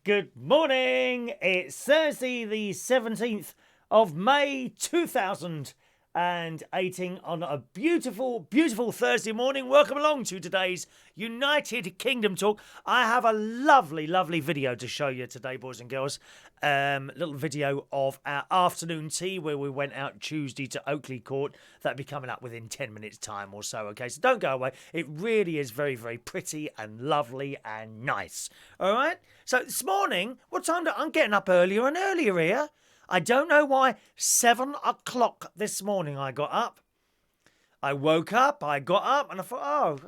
Good morning. It's Thursday, the 17th of May 2018 on a beautiful, beautiful Thursday morning. Welcome along to today's United Kingdom talk. I have a lovely, lovely video to show you today, boys and girls. Little video of our afternoon tea where we went out Tuesday to Oakley Court. That'll be coming up within 10 minutes time or so, okay? So don't go away. It really is very, very pretty and lovely and nice. All right? So this morning, what time I'm getting up earlier and earlier here. I don't know why. 7 o'clock this morning I got up. I woke up, I got up, and I thought,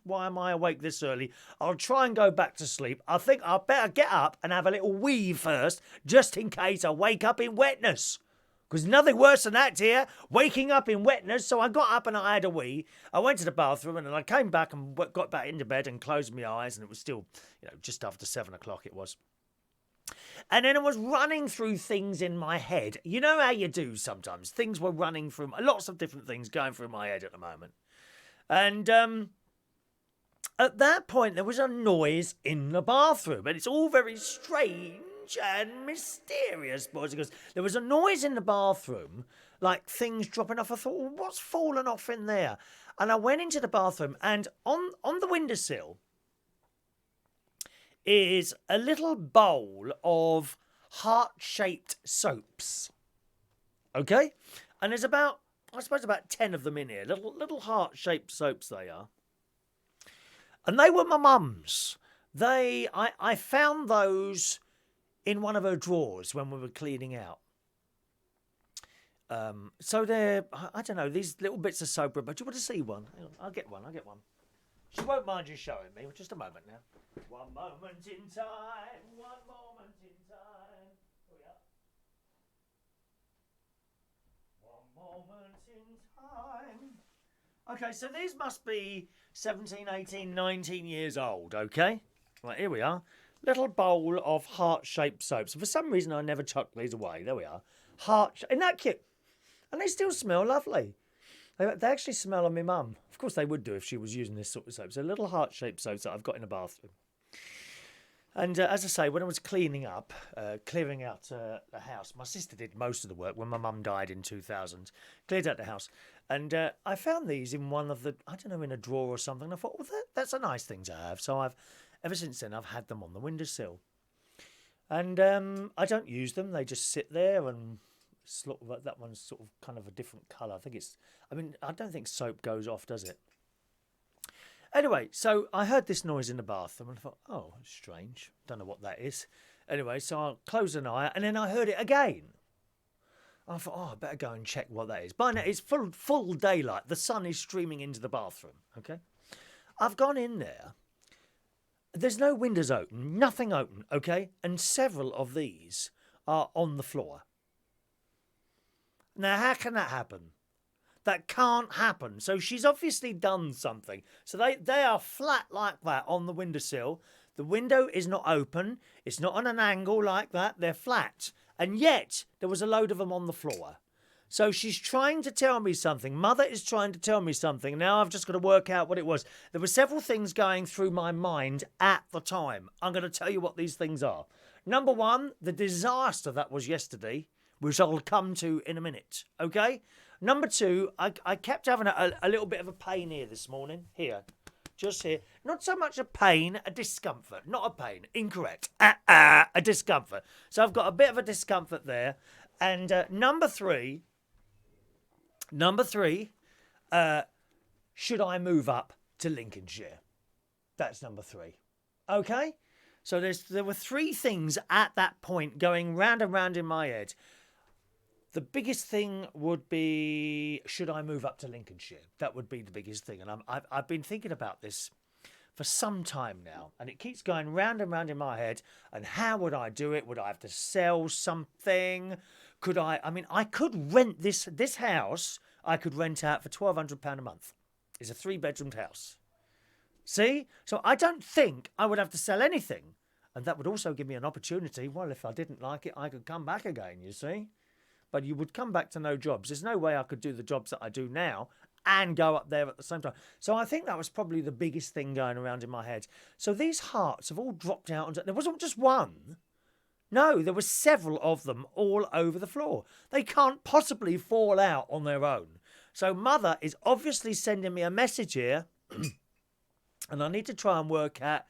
why am I awake this early? I'll try and go back to sleep. I think I'll better get up and have a little wee first, just in case I wake up in wetness. Because nothing worse than that, dear, waking up in wetness. So I got up and I had a wee. I went to the bathroom and then I came back and got back into bed and closed my eyes, and it was still, just after 7 o'clock it was. And then I was running through things in my head. You know how you do sometimes. Things were running through, lots of different things going through my head at the moment. And at that point, there was a noise in the bathroom. And it's all very strange and mysterious, boys and girls. There was a noise in the bathroom, like things dropping off. I thought, well, what's fallen off in there? And I went into the bathroom, and on the windowsill is a little bowl of heart-shaped soaps. Okay? And there's about 10 of them in here. Little heart-shaped soaps they are. And they were my mum's. I found those in one of her drawers when we were cleaning out. So they're, I don't know, these little bits of soap. But do you want to see one? Hang on, I'll get one. She won't mind you showing me. Just a moment now. One moment in time. One moment in time. Oh, yeah. One moment in time. Okay, so these must be 17, 18, 19 years old, okay? Right, here we are. Little bowl of heart-shaped soaps. For some reason, I never chucked these away. There we are. Isn't that cute? And they still smell lovely. They actually smell of my mum. Of course they would do if she was using this sort of soap. So little heart-shaped soaps that I've got in the bathroom. And as I say, when I was clearing out the house, my sister did most of the work when my mum died in 2000. Cleared out the house. And I found these in one of the, in a drawer or something. I thought, well, that's a nice thing to have. So ever since then, I've had them on the windowsill. And I don't use them. They just sit there, and that one's sort of kind of a different colour. I don't think soap goes off, does it? Anyway, so I heard this noise in the bathroom and I thought, oh, strange. Don't know what that is. Anyway, so I closed an eye and then I heard it again. I thought, I better go and check what that is. By now, it's full daylight. The sun is streaming into the bathroom, okay? I've gone in there. There's no windows open, nothing open, okay? And several of these are on the floor. Now, how can that happen? That can't happen. So she's obviously done something. So they are flat like that on the windowsill. The window is not open. It's not on an angle like that. They're flat. And yet, there was a load of them on the floor. So she's trying to tell me something. Mother is trying to tell me something. Now I've just got to work out what it was. There were several things going through my mind at the time. I'm going to tell you what these things are. Number one, the disaster that was yesterday, which I'll come to in a minute. Okay? Number two, I kept having a little bit of a pain here this morning. Here. Just here. Not so much a pain, a discomfort. Not a pain. Incorrect. A discomfort. So I've got a bit of a discomfort there. And number three, should I move up to Lincolnshire? That's number three. Okay? So there were three things at that point going round and round in my head. The biggest thing would be, should I move up to Lincolnshire? That would be the biggest thing. And I've been thinking about this for some time now. And it keeps going round and round in my head. And how would I do it? Would I have to sell something? I could rent this house. I could rent out for £1,200 a month. It's a 3-bedroomed house. See? So I don't think I would have to sell anything. And that would also give me an opportunity. Well, if I didn't like it, I could come back again, you see? But you would come back to no jobs. There's no way I could do the jobs that I do now and go up there at the same time. So I think that was probably the biggest thing going around in my head. So these hearts have all dropped out. There wasn't just one. No, there were several of them all over the floor. They can't possibly fall out on their own. So Mother is obviously sending me a message here, and I need to try and work out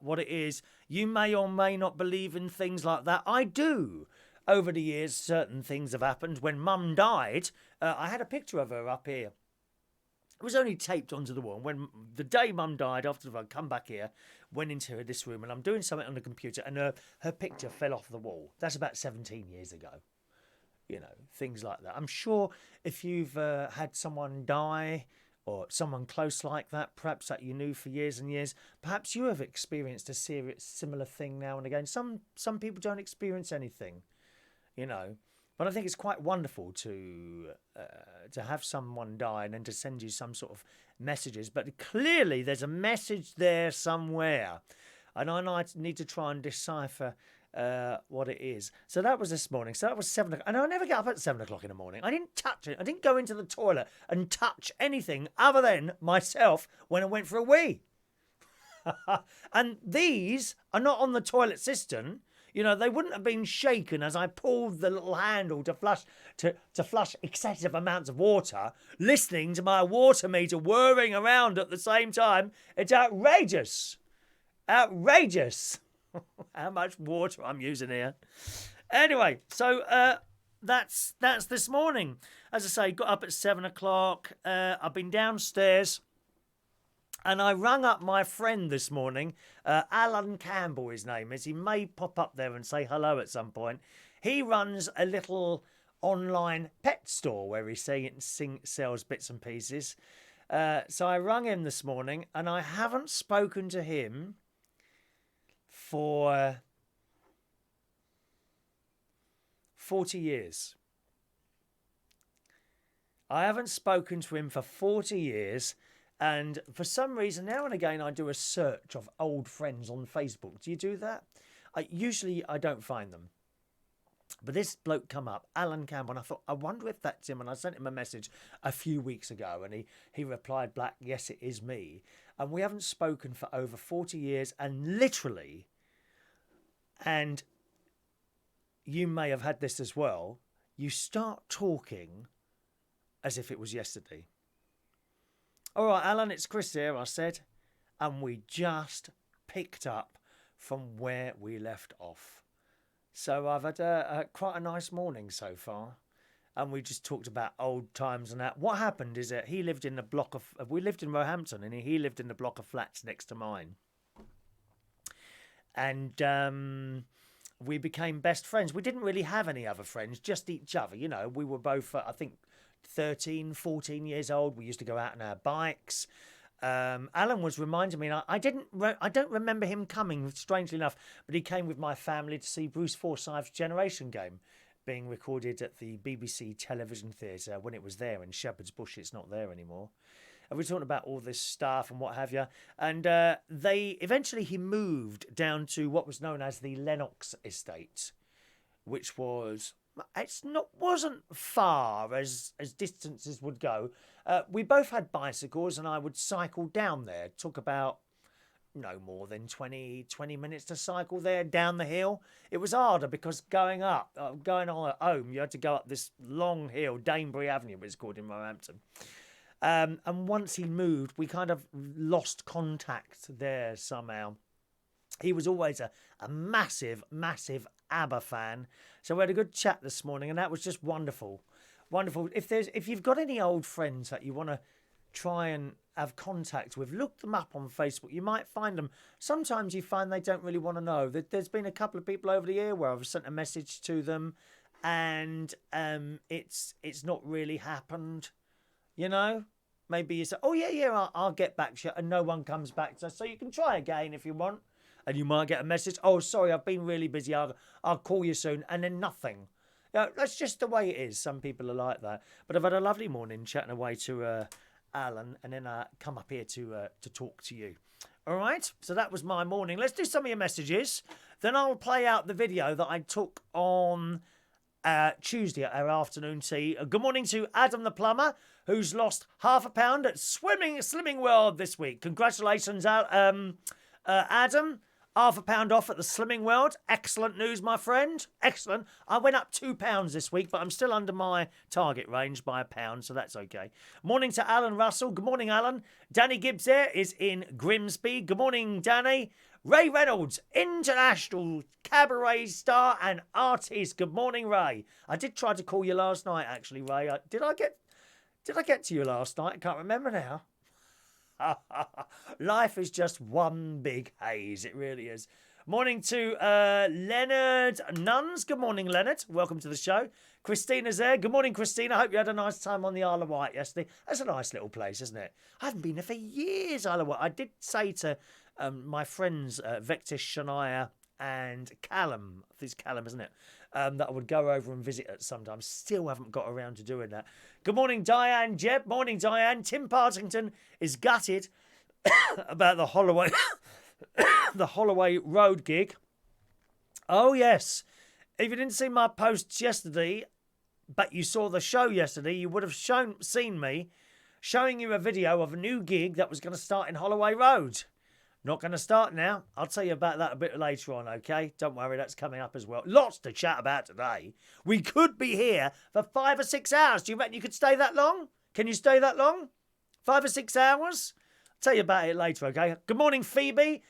what it is. You may or may not believe in things like that. I do. Over the years, certain things have happened. When Mum died, I had a picture of her up here. It was only taped onto the wall. When the day Mum died, after I'd come back here, went into this room, and I'm doing something on the computer, and her picture fell off the wall. That's about 17 years ago. You know, things like that. I'm sure if you've had someone die or someone close like that, perhaps that you knew for years and years, perhaps you have experienced a similar thing now and again. Some people don't experience anything, you know. But I think it's quite wonderful to have someone die and then to send you some sort of messages. But clearly there's a message there somewhere. And I need to try and decipher what it is. So that was this morning. So that was 7 o'clock. And I never get up at 7 o'clock in the morning. I didn't touch it. I didn't go into the toilet and touch anything other than myself when I went for a wee. And these are not on the toilet cistern. You know, they wouldn't have been shaken as I pulled the little handle to flush excessive amounts of water, listening to my water meter whirring around at the same time. It's outrageous. Outrageous. How much water I'm using here. Anyway, so that's this morning. As I say, got up at 7 o'clock. I've been downstairs. And I rang up my friend this morning, Alan Campbell, his name is. He may pop up there and say hello at some point. He runs a little online pet store where he sells bits and pieces. So I rang him this morning, and I haven't spoken to him for 40 years. I haven't spoken to him for 40 years. And for some reason, now and again, I do a search of old friends on Facebook. Do you do that? Usually, I don't find them. But this bloke come up, Alan Campbell, and I thought, I wonder if that's him. And I sent him a message a few weeks ago, and he replied back, yes, it is me. And we haven't spoken for over 40 years, and literally, and you may have had this as well, you start talking as if it was yesterday. All right, Alan, it's Chris here, I said, and we just picked up from where we left off. So I've had quite a nice morning so far, and we just talked about old times and that. What happened is that we lived in Roehampton, and he lived in the block of flats next to mine. And we became best friends. We didn't really have any other friends, just each other. You know, we were both, I think, 13, 14 years old. We used to go out on our bikes. Alan was reminding me, and I don't remember him coming, strangely enough, but he came with my family to see Bruce Forsyth's Generation Game being recorded at the BBC Television Theatre when it was there in Shepherd's Bush. It's not there anymore. And we're talking about all this stuff and what have you. And he moved down to what was known as the Lennox Estate, which wasn't far as distances would go. We both had bicycles, and I would cycle down there. It took about no more than 20 minutes to cycle there down the hill. It was harder because going on home, you had to go up this long hill, Danebury Avenue, it's called in Roehampton. And once he moved, we kind of lost contact there somehow. He was always a massive, massive ABBA fan. So we had a good chat this morning, and that was just wonderful. Wonderful. If you've got any old friends that you want to try and have contact with, look them up on Facebook. You might find them. Sometimes you find they don't really want to know. There's been a couple of people over the year where I've sent a message to them, and it's not really happened. You know? Maybe you say, oh, yeah, I'll get back to you, and no one comes back to us. So you can try again if you want. And you might get a message, oh, sorry, I've been really busy, I'll call you soon, and then nothing. You know, that's just the way it is. Some people are like that. But I've had a lovely morning chatting away to Alan, and then I come up here to talk to you. All right? So that was my morning. Let's do some of your messages. Then I'll play out the video that I took on Tuesday at our afternoon tea. Good morning to Adam the plumber, who's lost £0.5 at Slimming World this week. Congratulations, Adam. £0.5 off at the Slimming World. Excellent news, my friend. Excellent. I went up £2 this week, but I'm still under my target range by £1, so that's okay. Morning to Alan Russell. Good morning, Alan. Danny Gibbs there is in Grimsby. Good morning, Danny. Ray Reynolds, international cabaret star and artist. Good morning, Ray. I did try to call you last night, actually, Ray. Did I get to you last night? I can't remember now. Life is just one big haze. It really is. Morning to Leonard Nuns. Good morning, Leonard. Welcome to the show. Christina's there. Good morning, Christina. Hope you had a nice time on the Isle of Wight yesterday. That's a nice little place, isn't it? I haven't been there for years, Isle of Wight. I did say to my friends, Vectis, Shania and Callum, I think it's Callum, isn't it? That I would go over and visit at sometimes. Still haven't got around to doing that. Good morning, Diane Jeb. Morning, Diane. Tim Partington is gutted about the Holloway the Holloway Road gig. Oh, yes. If you didn't see my posts yesterday, but you saw the show yesterday, you would have seen me showing you a video of a new gig that was going to start in Holloway Road. Not going to start now. I'll tell you about that a bit later on, okay? Don't worry, that's coming up as well. Lots to chat about today. We could be here for 5 or 6 hours. Do you reckon you could stay that long? Can you stay that long? 5 or 6 hours? I'll tell you about it later, okay? Good morning, Phoebe.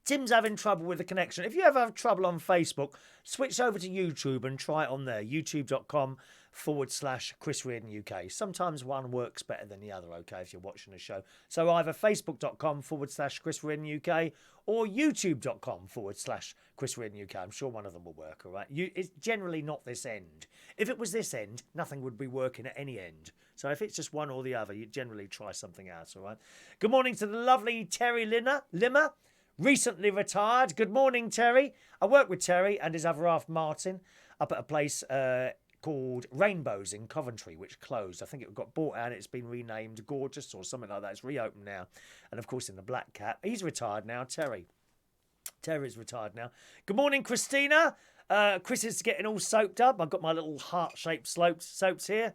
Tim's having trouble with the connection. If you ever have trouble on Facebook, switch over to YouTube and try it on there. youtube.com/Chris Reardon UK. Sometimes one works better than the other, okay, if you're watching a show. So either facebook.com/Chris Reardon UK or youtube.com/Chris Reardon UK. I'm sure one of them will work, all right? It's generally not this end. If it was this end, nothing would be working at any end. So if it's just one or the other, you generally try something else, all right? Good morning to the lovely Terry Limmer. Recently retired. Good morning, Terry. I work with Terry and his other half, Martin, up at a place called Rainbows in Coventry, which closed. I think it got bought out. It's been renamed Gorgeous or something like that. It's reopened now. And, of course, in the Black Cat. He's retired now, Terry. Terry's retired now. Good morning, Christina. Chris is getting all soaped up. I've got my little heart-shaped soaps here.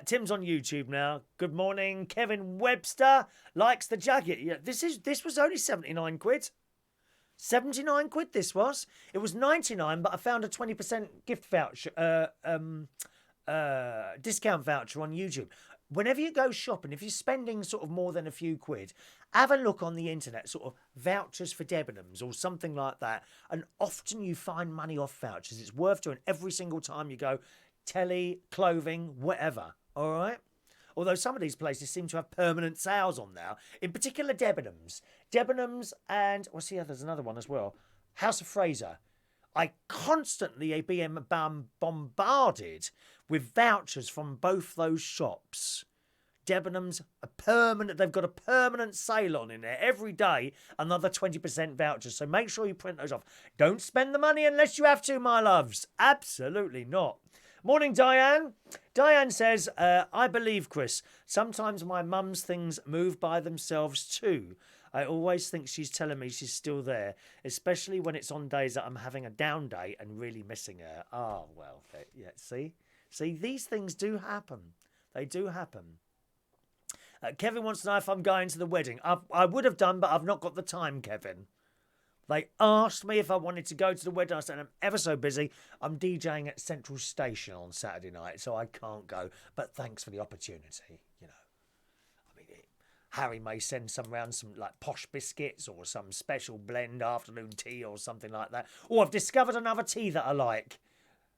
Tim's on YouTube now. Good morning. Kevin Webster likes the jacket. Yeah, this was only 79 quid. 79 quid this was. It was 99, but I found a 20% gift voucher, discount voucher on YouTube. Whenever you go shopping, if you're spending sort of more than a few quid, have a look on the internet, sort of vouchers for Debenhams or something like that. And often you find money off vouchers. It's worth doing every single time you go. Telly, clothing, whatever, all right? Although some of these places seem to have permanent sales on now. In particular, Debenhams. Debenhams and, what's the other? There's another one as well. House of Fraser. I constantly am bombarded with vouchers from both those shops. Debenhams, they've got a permanent sale on in there. Every day, another 20% vouchers. So make sure you print those off. Don't spend the money unless you have to, my loves. Absolutely not. Morning, Diane. Diane says, I believe, Chris, sometimes my mum's things move by themselves too. I always think she's telling me she's still there, especially when it's on days that I'm having a down day and really missing her. Oh, well, yeah, see, these things do happen. They do happen. Kevin wants to know if I'm going to the wedding. I would have done, but I've not got the time, Kevin. They asked me if I wanted to go to the wedding. I said, I'm ever so busy. I'm DJing at Central Station on Saturday night, so I can't go. But thanks for the opportunity, you know. I mean, Harry may send some like posh biscuits or some special blend afternoon tea or something like that. Oh, I've discovered another tea that I like.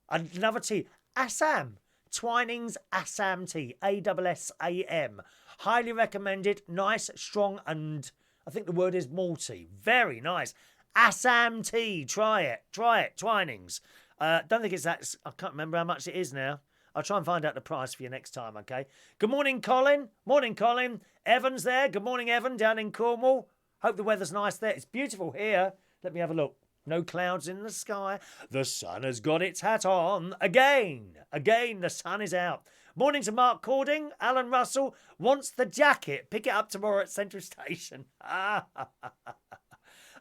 Another tea. Assam. Twinings Assam tea. ASSAM. Highly recommended. Nice, strong, and I think the word is malty. Very nice. Assam tea. Try it. Twinings. Don't think it's that. I can't remember how much it is now. I'll try and find out the price for you next time, okay? Good morning, Colin. Morning, Colin. Evan's there. Good morning, Evan, down in Cornwall. Hope the weather's nice there. It's beautiful here. Let me have a look. No clouds in the sky. The sun has got its hat on. Again, the sun is out. Morning to Mark Cording. Alan Russell wants the jacket. Pick it up tomorrow at Central Station.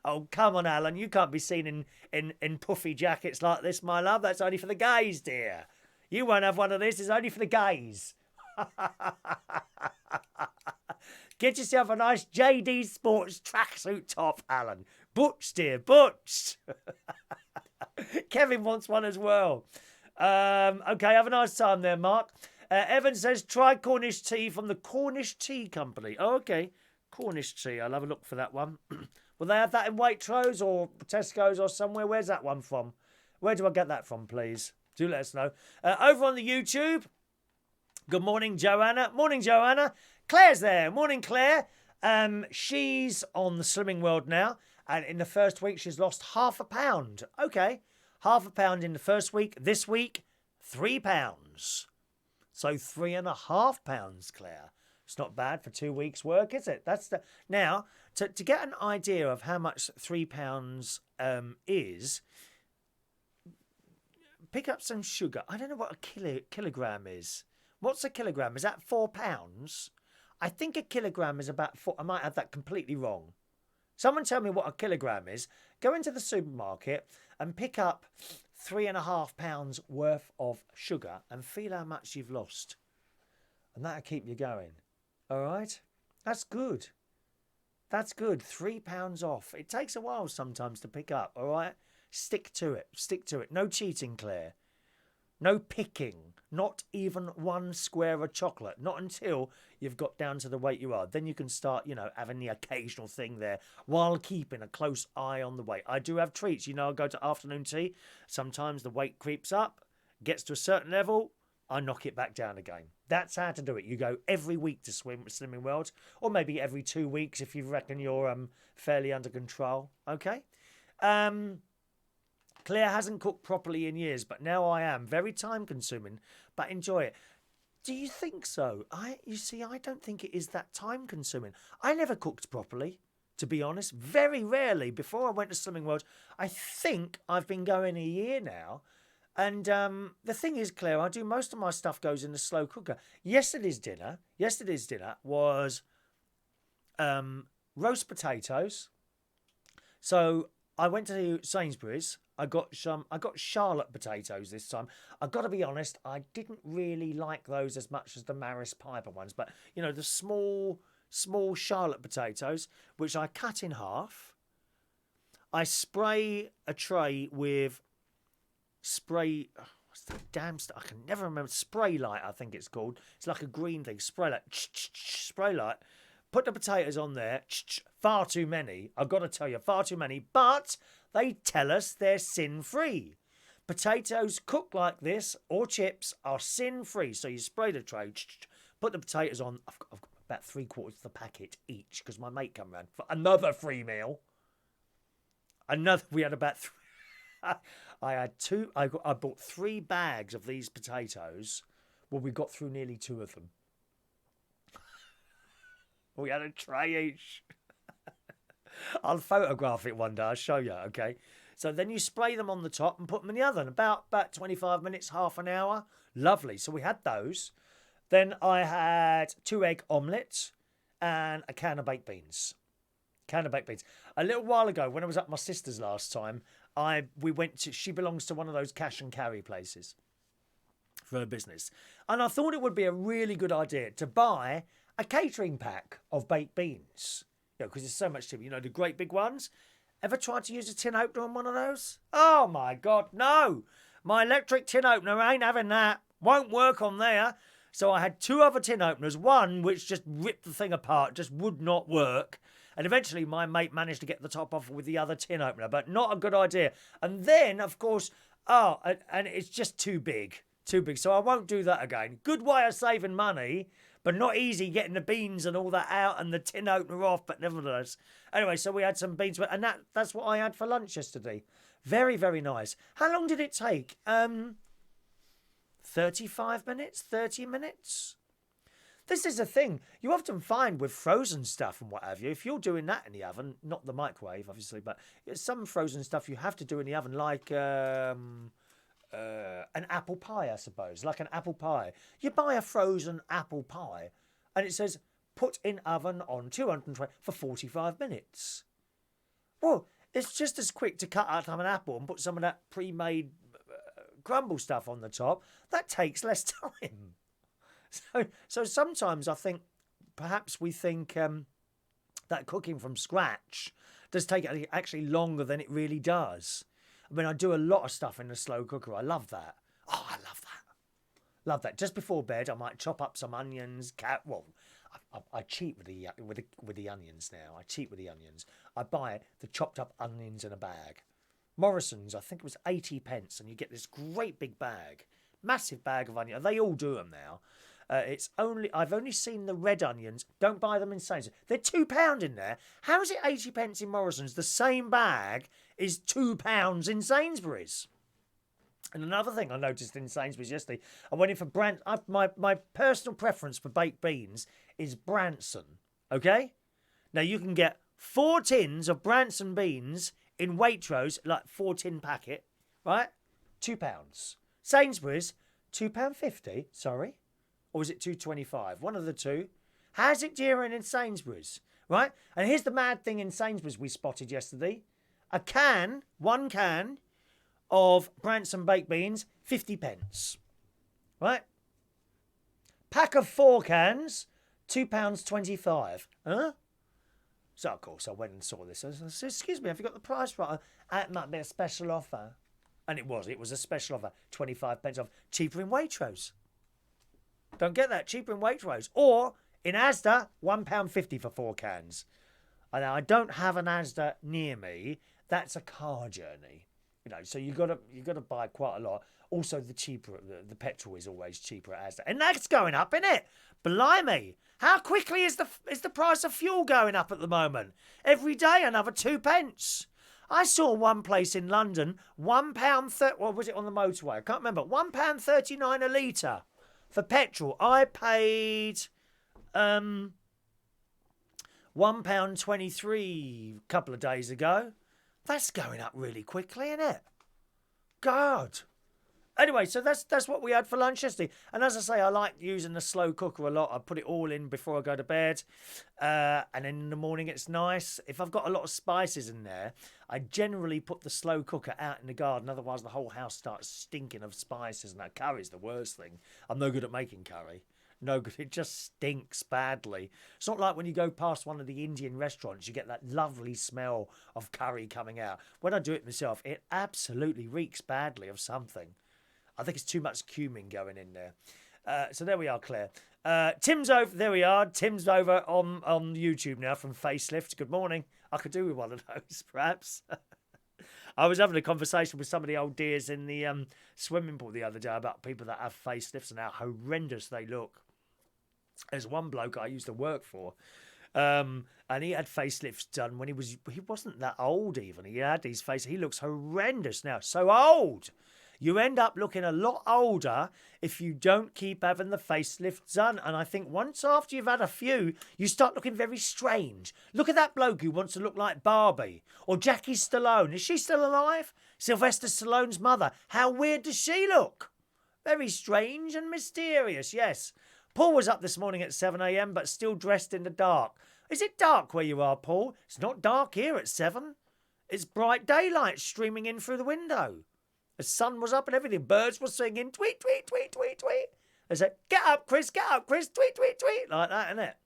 Oh, come on, Alan. You can't be seen in puffy jackets like this, my love. That's only for the gays, dear. You won't have one of this. It's only for the gays. Get yourself a nice JD Sports tracksuit top, Alan. Butch, dear, Butch. Kevin wants one as well. Okay, have a nice time there, Mark. Evan says, try Cornish tea from the Cornish Tea Company. Oh, okay. Cornish tea. I'll have a look for that one. Will they have that in Waitrose or Tesco's or somewhere? Where's that one from? Where do I get that from, please? Do let us know. Over on the YouTube, good morning, Joanna. Morning, Joanna. Claire's there. Morning, Claire. She's on the Slimming World now. And in the first week, she's lost £0.5 pound. Okay. £0.5 pound in the first week. This week, £3. So £3.5 pounds, Claire. It's not bad for 2 weeks' work, is it? That's the now to get an idea of how much £3 is. Pick up some sugar. I don't know what a kilogram is. What's a kilogram? Is that £4? I think a kilogram is about 4. I might have that completely wrong. Someone tell me what a kilogram is. Go into the supermarket and pick up £3.5 pounds worth of sugar and feel how much you've lost. And that'll keep you going. All right? That's good. That's good. £3 off. It takes a while sometimes to pick up. All right? Stick to it. Stick to it. No cheating, Claire. No picking. Not even one square of chocolate. Not until you've got down to the weight you are. Then you can start, having the occasional thing there while keeping a close eye on the weight. I do have treats. I go to afternoon tea. Sometimes the weight creeps up, gets to a certain level, I knock it back down again. That's how to do it. You go every week to Slimming World, or maybe every 2 weeks if you reckon you're fairly under control. Okay? Claire hasn't cooked properly in years, but now I am. Very time consuming, but enjoy it. Do you think so? I don't think it is that time consuming. I never cooked properly, to be honest. Very rarely. Before I went to Slimming World, I think I've been going a year now. And the thing is, Claire, I do most of my stuff goes in the slow cooker. Yesterday's dinner was roast potatoes. So I went to Sainsbury's. I got Charlotte potatoes this time. I've got to be honest, I didn't really like those as much as the Maris Piper ones. But, the small Charlotte potatoes, which I cut in half. I spray a tray with what's the damn stuff? I can never remember. Spray light, I think it's called. It's like a green thing. Spray light. Spray light. Put the potatoes on there. Far too many. I've got to tell you, far too many. But they tell us they're sin-free. Potatoes cooked like this, or chips, are sin-free. So you spray the tray, put the potatoes on. I've got about 3/4 of the packet each because my mate come round for another free meal. We had about 3. I bought 3 bags of these potatoes. Well, we got through nearly 2 of them. We had a tray each. I'll photograph it one day. I'll show you, okay? So then you spray them on the top and put them in the oven. About 25 minutes, half an hour. Lovely. So we had those. Then I had 2 egg omelettes and a can of baked beans. A little while ago, when I was at my sister's last time, she belongs to one of those cash and carry places for her business. And I thought it would be a really good idea to buy a catering pack of baked beans. Because it's so much cheaper. The great big ones. Ever tried to use a tin opener on one of those? Oh my God, no. My electric tin opener ain't having that. Won't work on there. So I had 2 other tin openers. One which just ripped the thing apart, just would not work. And eventually my mate managed to get the top off with the other tin opener, but not a good idea. And then, of course, and it's just too big. So I won't do that again. Good way of saving money, but not easy getting the beans and all that out and the tin opener off, but nevertheless. Anyway, so we had some beans, and that's what I had for lunch yesterday. Very, very nice. How long did it take? 35 minutes? 30 minutes? This is a thing you often find with frozen stuff and what have you. If you're doing that in the oven, not the microwave, obviously, but some frozen stuff you have to do in the oven, like an apple pie, I suppose, like an apple pie. You buy a frozen apple pie and it says, put in oven on 220 for 45 minutes. Well, it's just as quick to cut out an apple and put some of that pre-made crumble stuff on the top, that takes less time. So sometimes I think, perhaps we think that cooking from scratch does take actually longer than it really does. I mean, I do a lot of stuff in the slow cooker. I love that. Oh, I love that. Love that. Just before bed, I might chop up some onions. I cheat with the onions now. I cheat with the onions. I buy the chopped up onions in a bag. Morrison's, I think it was 80p, and you get this great big bag, massive bag of onions. They all do them now. I've only seen the red onions. Don't buy them in Sainsbury's. They're £2 in there. How is it 80p in Morrison's? The same bag is £2 in Sainsbury's. And another thing I noticed in Sainsbury's yesterday, I went in for my personal preference for baked beans is Branson. Okay? Now you can get 4 tins of Branson beans in Waitrose, like 4-tin packet, right? £2. Sainsbury's, £2.50, sorry. Or was it $2.25? One of the two. How's it dearer in Sainsbury's? Right? And here's the mad thing in Sainsbury's we spotted yesterday. One can of Branson baked beans, 50p. Right? Pack of 4 cans, £2.25. Huh? So, of course, I went and saw this. I said, excuse me, have you got the price right? It might be a special offer. And it was a special offer. 25p off. Cheaper in Waitrose. Don't get that. Cheaper in Waitrose. Or in Asda, £1.50 for 4 cans. And I don't have an Asda near me. That's a car journey. You know, so you got to buy quite a lot. Also, the petrol is always cheaper at Asda, and that's going up, isn't it? Blimey! How quickly is the price of fuel going up at the moment? Every day, another 2p. I saw one place in London, £1.30. What was it on the motorway? I can't remember. £1.39 a litre for petrol. I paid £1.23 a couple of days ago. That's going up really quickly, isn't it? God. Anyway, so that's what we had for lunch yesterday. And as I say, I like using the slow cooker a lot. I put it all in before I go to bed. And then in the morning, it's nice. If I've got a lot of spices in there, I generally put the slow cooker out in the garden. Otherwise, the whole house starts stinking of spices. And that curry's the worst thing. I'm no good at making curry. No good. It just stinks badly. It's not like when you go past one of the Indian restaurants, you get that lovely smell of curry coming out. When I do it myself, it absolutely reeks badly of something. I think it's too much cumin going in there. So there we are, Claire. Tim's over. There we are. Tim's over on YouTube now from Facelifts. Good morning. I could do with one of those, perhaps. I was having a conversation with some of the old dears in the swimming pool the other day about people that have facelifts and how horrendous they look. There's one bloke I used to work for, and he had facelifts done when he wasn't that old even. He had his face. He looks horrendous now. So old. You end up looking a lot older if you don't keep having the facelift done. And I think once after you've had a few, you start looking very strange. Look at that bloke who wants to look like Barbie. Or Jackie Stallone. Is she still alive? Sylvester Stallone's mother. How weird does she look? Very strange and mysterious, yes. Paul was up this morning at 7 a.m, but still dressed in the dark. Is it dark where you are, Paul? It's not dark here at 7. It's bright daylight streaming in through the window. The sun was up and everything. Birds were singing, tweet, tweet, tweet, tweet, tweet. They said, get up, Chris, tweet, tweet, tweet. Like that,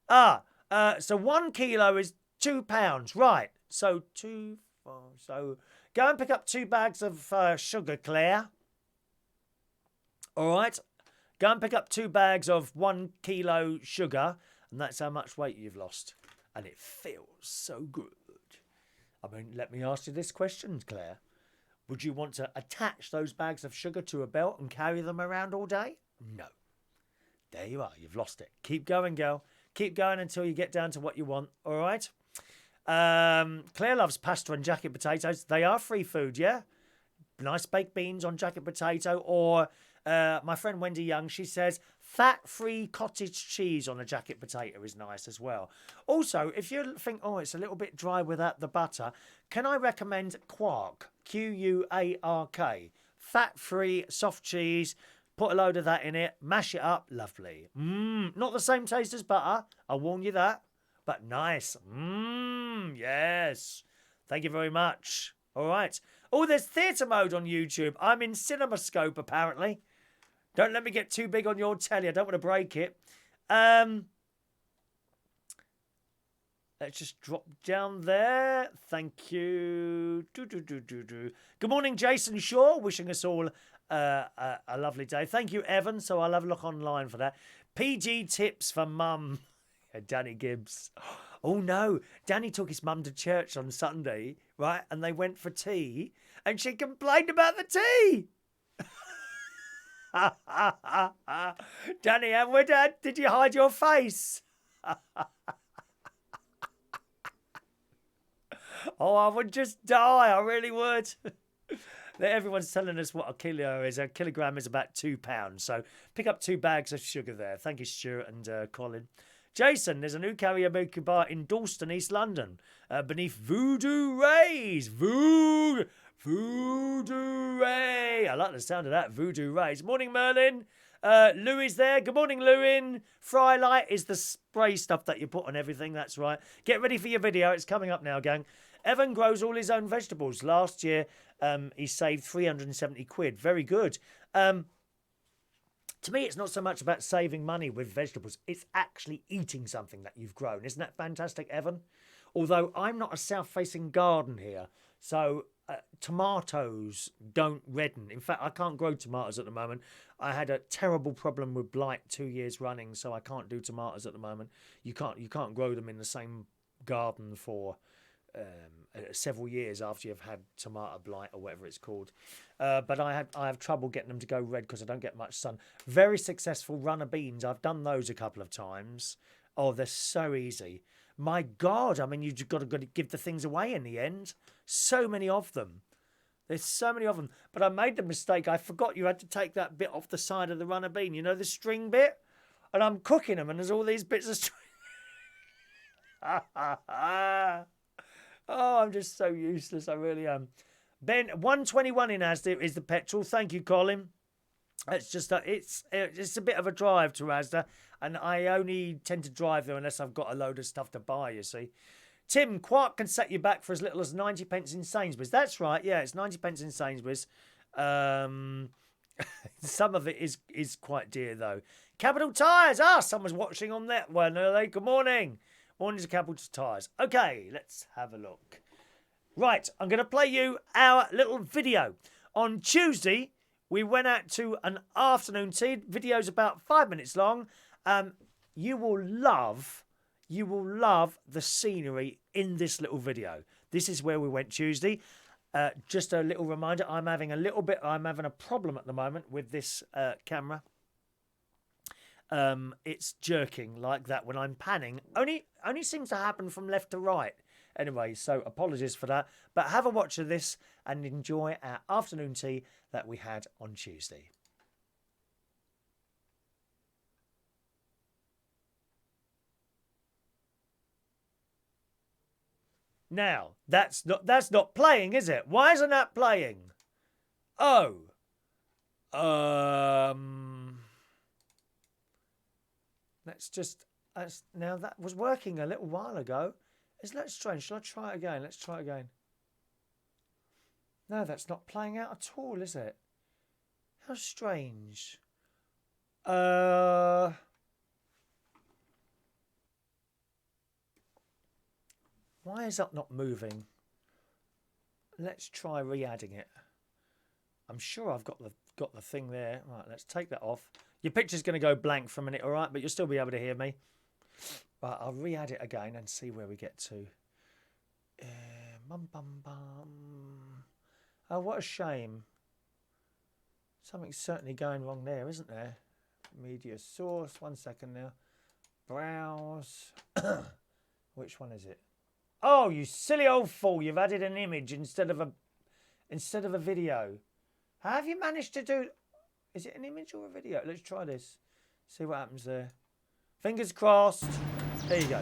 innit? So 1 kilo is £2. Right. So so go and pick up 2 bags of sugar, Clare. All right. Go and pick up 2 bags of 1 kilo sugar. And that's how much weight you've lost. And it feels so good. I mean, let me ask you this question, Claire. Would you want to attach those bags of sugar to a belt and carry them around all day? No. There you are. You've lost it. Keep going, girl. Keep going until you get down to what you want. All right? Claire loves pasta and jacket potatoes. They are free food, yeah? Nice baked beans on jacket potato. Or my friend Wendy Young, she says fat-free cottage cheese on a jacket potato is nice as well. Also, if you think, oh, it's a little bit dry without the butter, can I recommend Quark? Quark. Fat-free, soft cheese. Put a load of that in it. Mash it up. Lovely. Not the same taste as butter. I'll warn you that. But nice. Yes. Thank you very much. All right. Oh, there's theatre mode on YouTube. I'm in CinemaScope, apparently. Don't let me get too big on your telly. I don't want to break it. Let's just drop down there. Thank you. Good morning, Jason Shaw. Wishing us all a lovely day. Thank you, Evan. So I'll have a look online for that. PG tips for mum. Danny Gibbs. Oh, no. Danny took his mum to church on Sunday, right? And they went for tea. And she complained about the tea. Danny, did you hide your face? Oh, I would just die. I really would. Everyone's telling us what a kilo is. A kilogram is about £2. So pick up 2 bags of sugar there. Thank you, Stuart and Colin. Jason, there's a new karaoke bar in Dalston, East London, beneath Voodoo Rays. Voodoo Ray. I like the sound of that. Voodoo Rays. Morning, Merlin. Louis there. Good morning, Lewin. Fry light is the spray stuff that you put on everything. That's right. Get ready for your video. It's coming up now, gang. Evan grows all his own vegetables. Last year, he saved 370 quid. Very good. To me, it's not so much about saving money with vegetables. It's actually eating something that you've grown. Isn't that fantastic, Evan? Although I'm not a south-facing garden here, so tomatoes don't redden. In fact, I can't grow tomatoes at the moment. I had a terrible problem with blight 2 years running, so I can't do tomatoes at the moment. You can't grow them in the same garden for several years after you've had tomato blight or whatever it's called. But I have trouble getting them to go red because I don't get much sun. Very successful runner beans. I've done those a couple of times. Oh, they're so easy. My God, I mean, you've got to give the things away in the end. So many of them. There's so many of them. But I made the mistake. I forgot you had to take that bit off the side of the runner bean. You know, the string bit? And I'm cooking them and there's all these bits of string. Oh, I'm just so useless. I really am. Ben, 121 in Asda is the petrol. Thank you, Colin. It's just it's a bit of a drive to Asda, and I only tend to drive there unless I've got a load of stuff to buy, you see. Tim, Quark can set you back for as little as 90 pence in Sainsbury's. That's right, yeah, it's 90 pence in Sainsbury's. Some of it is quite dear, though. Capital Tyres. Someone's watching on that one, are they? Good morning. Morning to Capital Tyres. Okay, let's have a look. Right, I'm going to play you our little video. On Tuesday, we went out to an afternoon tea. Video's about 5 minutes long. You will love the scenery in this little video. This is where we went Tuesday. Just a little reminder, I'm having a problem at the moment with this camera. It's jerking like that when I'm panning. Only seems to happen from left to right. Anyway, so apologies for that. But have a watch of this and enjoy our afternoon tea that we had on Tuesday. Now, that's not playing, is it? Why isn't that playing? Oh. Now that was working a little while ago. Isn't that strange? Shall I try it again? Let's try it again. No, that's not playing out at all, is it? How strange. Why is that not moving? Let's try re-adding it. I'm sure I've got the thing there. Right, let's take that off. Your picture's going to go blank for a minute, all right? But you'll still be able to hear me. Right, I'll re-add it again and see where we get to. Oh, what a shame. Something's certainly going wrong there, isn't there? Media source. 1 second now. Browse. Which one is it? Oh, you silly old fool! You've added an image instead of a video. How have you managed to do? Is it an image or a video? Let's try this. See what happens there. Fingers crossed. There you go.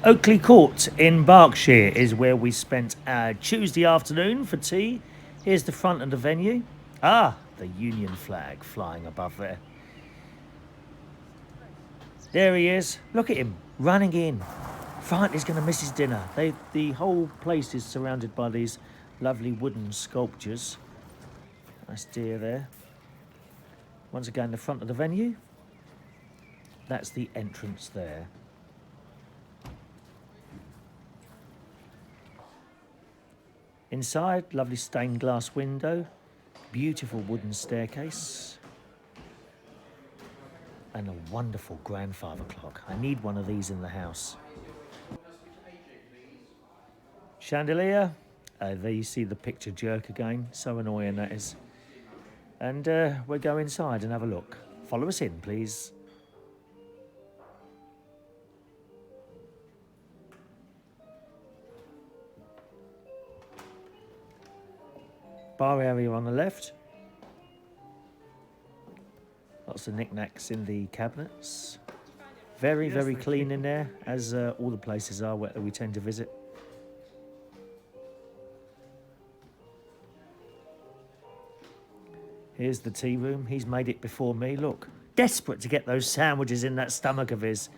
Oakley Court in Berkshire is where we spent our Tuesday afternoon for tea. Here's the front of the venue. The Union flag flying above there. There he is. Look at him running in. Frank is going to miss his dinner. The whole place is surrounded by these Lovely wooden sculptures. Nice deer there. Once again, the front of the venue. That's the entrance there. Inside, lovely stained glass window, beautiful wooden staircase, and a wonderful grandfather clock. I need one of these in the house. Chandelier. There you see the picture jerk again. So annoying that is. And we'll go inside and have a look. Follow us in, please. Bar area on the left. Lots of knickknacks in the cabinets. Very, very clean in there, as all the places are where we tend to visit. Here's the tea room. He's made it before me. Look, desperate to get those sandwiches in that stomach of his.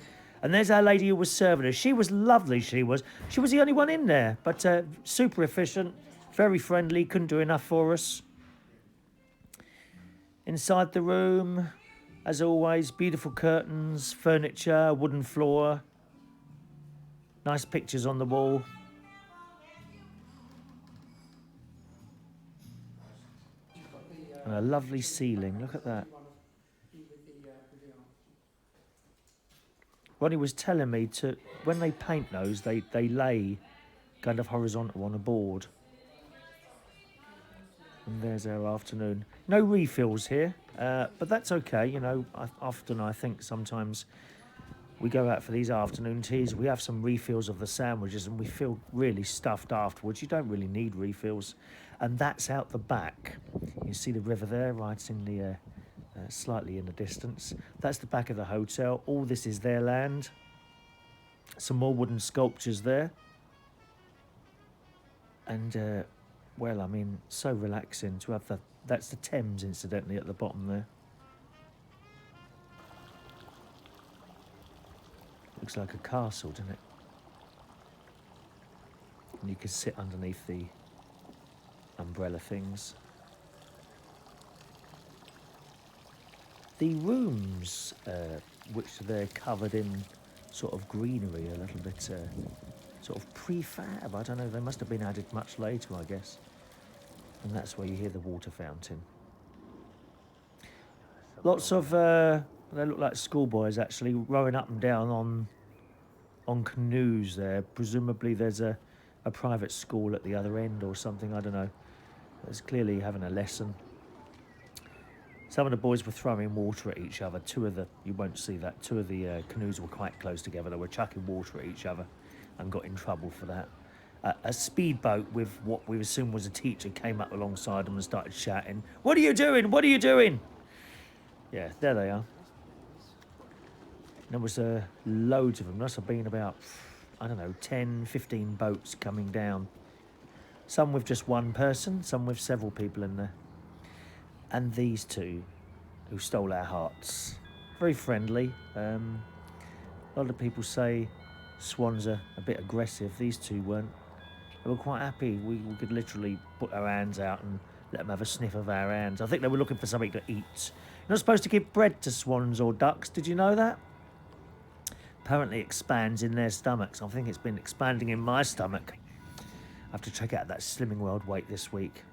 And there's our lady who was serving us. She was lovely, she was. She was the only one in there, but super efficient, very friendly, couldn't do enough for us. Inside the room, as always, beautiful curtains, furniture, wooden floor. Nice pictures on the wall. And a lovely ceiling, look at that. Ronnie was telling me to, when they paint those, they lay kind of horizontal on a board. And there's our afternoon. No refills here, but that's okay. You know, I think sometimes we go out for these afternoon teas, we have some refills of the sandwiches and we feel really stuffed afterwards. You don't really need refills. And that's out the back. You see the river there, right in the, slightly in the distance. That's the back of the hotel. All this is their land. Some more wooden sculptures there. And, well, I mean, so relaxing to have that's the Thames, incidentally, at the bottom there. Looks like a castle, doesn't it? And you can sit underneath the umbrella things. The rooms, which they're covered in sort of greenery, a little bit sort of prefab. I don't know, they must have been added much later, I guess. And that's where you hear the water fountain. Lots of, they look like schoolboys actually, rowing up and down on canoes there. Presumably there's a private school at the other end or something, I don't know. There's clearly having a lesson. Some of the boys were throwing water at each other. You won't see that, two of the canoes were quite close together. They were chucking water at each other and got in trouble for that. A speedboat with what we assume was a teacher came up alongside them and started shouting, "What are you doing? What are you doing?" Yeah, there they are. There was loads of them. Must have been about, I don't know, 10, 15 boats coming down. Some with just one person, some with several people in there. And these two, who stole our hearts. Very friendly. A lot of people say Swans are a bit aggressive. These two weren't. They were quite happy. We could literally put our hands out and let them have a sniff of our hands. I think they were looking for something to eat. You're not supposed to give bread to swans or ducks. Did you know that? Apparently expands in their stomachs. I think it's been expanding in my stomach. I have to check out that Slimming World weight this week.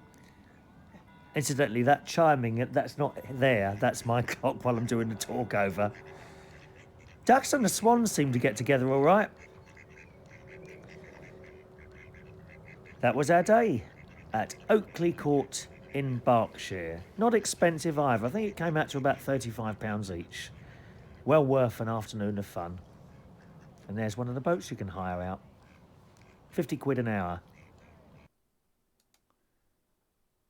Incidentally, that chiming, that's not there. That's my clock while I'm doing the talk over. Ducks and the swans seem to get together all right. That was our day at Oakley Court in Berkshire. Not expensive either. I think it came out to about £35 each. Well worth an afternoon of fun. And there's one of the boats you can hire out. 50 quid an hour.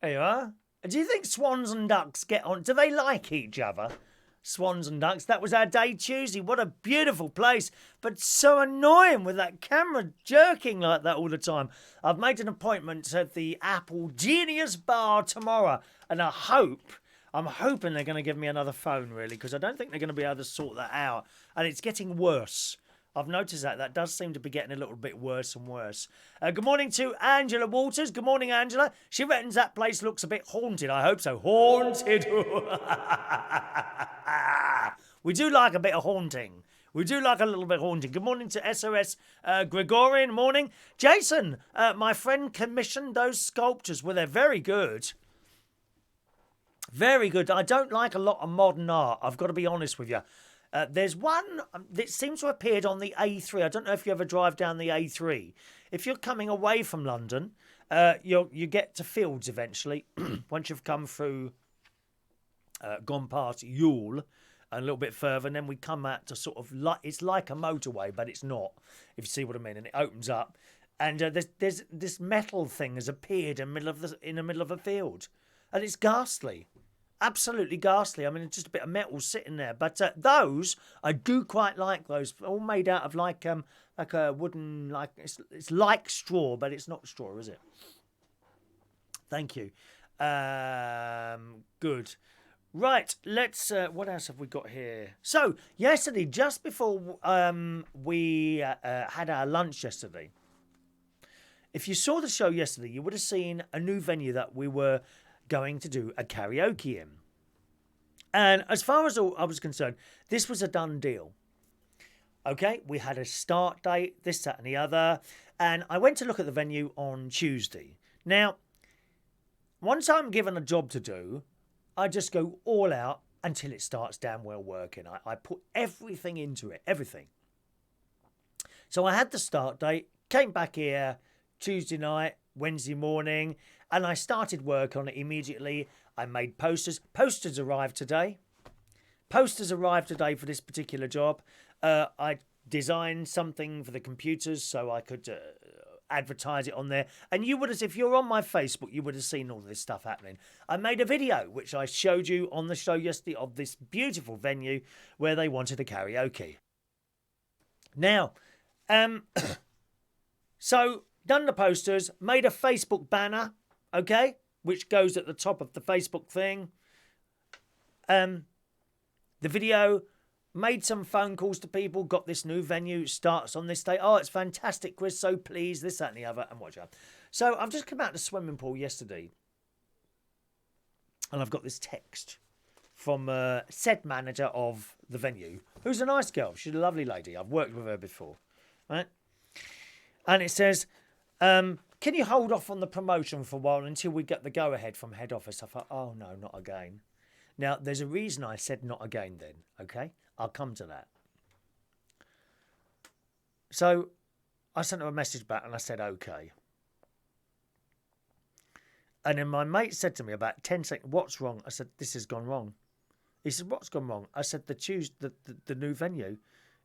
There you are. Do you think swans and ducks get on? Do they like each other? Swans and ducks. That was our day Tuesday. What a beautiful place. But so annoying with that camera jerking like that all the time. I've made an appointment at the Apple Genius Bar tomorrow. And I'm hoping they're going to give me another phone, really, because I don't think they're going to be able to sort that out. And it's getting worse. I've noticed that. That does seem to be getting a little bit worse and worse. Good morning to Angela Walters. Good morning, Angela. She reckons that place looks a bit haunted. I hope so. Haunted. We do like a bit of haunting. We do like a little bit of haunting. Good morning to SOS Gregorian. Morning. Jason, my friend commissioned those sculptures. Well, they're very good. Very good. I don't like a lot of modern art. I've got to be honest with you. There's one that seems to have appeared on the A3. I don't know if you ever drive down the A3. If you're coming away from London, you get to Fields eventually. Once you've come through, gone past Ewell, and a little bit further, and then we come out to sort of like, it's like a motorway, but it's not, if you see what I mean. And it opens up, and there's this metal thing has appeared in the middle of a field, and it's ghastly. Absolutely ghastly. I mean, it's just a bit of metal sitting there. But those, I do quite like those. All made out of like a wooden, like it's like straw, but it's not straw, is it? Thank you. Good. Right, let's. What else have we got here? So yesterday, just before we had our lunch yesterday, if you saw the show yesterday, you would have seen a new venue that we were going to do a karaoke in. And as far as I was concerned, this was a done deal. Okay, we had a start date, this, that and the other. And I went to look at the venue on Tuesday. Now, once I'm given a job to do, I just go all out until it starts damn well working. I put everything into it, everything. So I had the start date, came back here Tuesday night, Wednesday morning, and I started work on it immediately. I made posters. Posters arrived today. Posters arrived today for this particular job. I designed something for the computers so I could advertise it on there. And you would have, if you're on my Facebook, you would have seen all this stuff happening. I made a video, which I showed you on the show yesterday, of this beautiful venue where they wanted a karaoke. Now, so done the posters, made a Facebook banner, okay, which goes at the top of the Facebook thing. The video, made some phone calls to people, got this new venue, starts on this day. Oh, it's fantastic, Chris, so pleased, this, that and the other, and watch out. So I've just come out of the swimming pool yesterday, and I've got this text from said manager of the venue, who's a nice girl. She's a lovely lady. I've worked with her before, right? And it says, can you hold off on the promotion for a while until we get the go-ahead from head office? I thought, oh, no, not again. Now, there's a reason I said not again then, okay? I'll come to that. So I sent her a message back and I said, okay. And then my mate said to me about 10 seconds, what's wrong? I said, this has gone wrong. He said, what's gone wrong? I said, the new venue.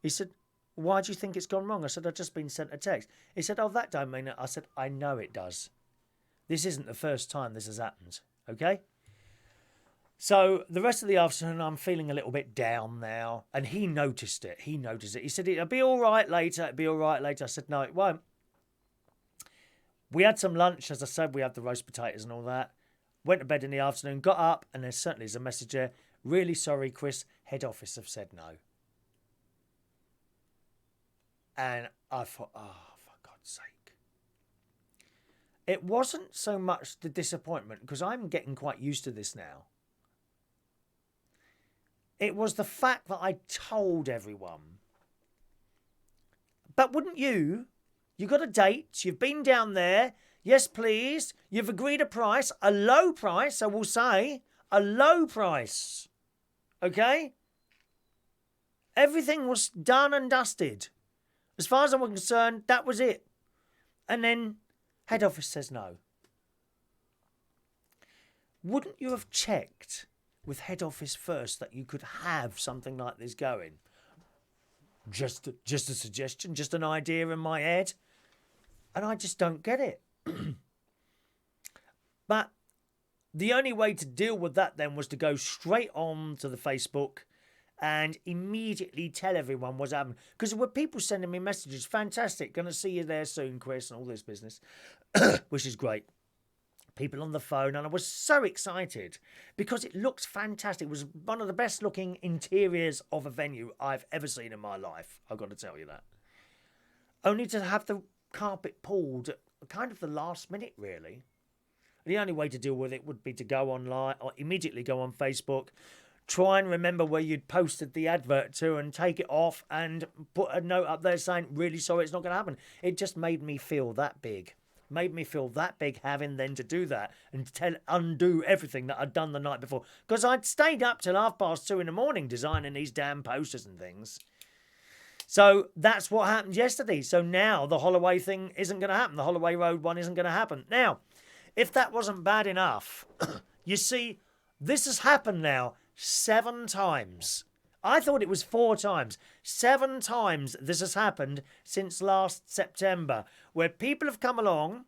He said, why do you think it's gone wrong? I said, I've just been sent a text. He said, oh, that don't mean it. I said, I know it does. This isn't the first time this has happened, okay? So the rest of the afternoon, I'm feeling a little bit down now. And he noticed it. He noticed it. He said, it'll be all right later. It'll be all right later. I said, no, it won't. We had some lunch. As I said, we had the roast potatoes and all that. Went to bed in the afternoon, got up, and there certainly is a message there. Really sorry, Chris. Head office have said no. And I thought, oh, for God's sake. It wasn't so much the disappointment, because I'm getting quite used to this now. It was the fact that I told everyone. But wouldn't you? You got a date. You've been down there. Yes, please. You've agreed a price. A low price, I will say. A low price. Okay? Everything was done and dusted. As far as I'm concerned, that was it. And then head office says no. Wouldn't you have checked with head office first that you could have something like this going? Just a suggestion, just an idea in my head. And I just don't get it. But the only way to deal with that then was to go straight on to the Facebook and immediately tell everyone what's happening. Because there were people sending me messages, fantastic, going to see you there soon, Chris, and all this business, which is great. People on the phone, and I was so excited because it looks fantastic. It was one of the best looking interiors of a venue I've ever seen in my life. I've got to tell you that. only to have the carpet pulled at kind of the last minute, really. The only way to deal with it would be to go online or immediately go on Facebook, try and remember where you'd posted the advert to and take it off and put a note up there saying, really sorry, it's not going to happen. It just made me feel that big. Made me feel that big having then to do that and undo everything that I'd done the night before. Because I'd stayed up till 2:30 in the morning designing these damn posters and things. So that's what happened yesterday. So now the Holloway thing isn't going to happen. The Holloway Road one isn't going to happen. Now, if that wasn't bad enough, you see, this has happened now 7 times. I thought it was 4 times. 7 times this has happened since last September, where people have come along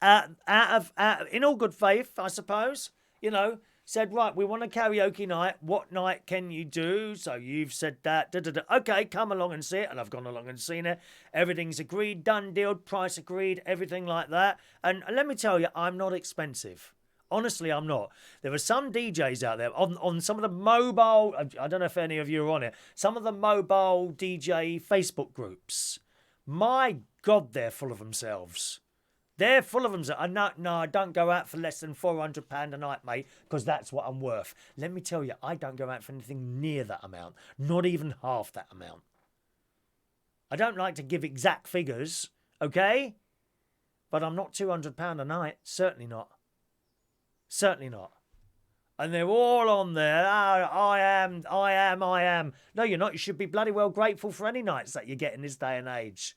in all good faith, I suppose, you know, said, right, we want a karaoke night. What night can you do? So you've said that. Okay, come along and see it. And I've gone along and seen it. Everything's agreed, done, deal, price agreed, everything like that. And let me tell you, I'm not expensive. Honestly, I'm not. There are some DJs out there on some of the mobile, I don't know if any of you are on it, some of the mobile DJ Facebook groups. My God, they're full of themselves. They're full of themselves. No, I don't go out for less than £400 a night, mate, because that's what I'm worth. Let me tell you, I don't go out for anything near that amount. Not even half that amount. I don't like to give exact figures, okay? But I'm not £200 a night. Certainly not. Certainly not. And they're all on there. Oh, I am. No, you're not. You should be bloody well grateful for any nights that you get in this day and age.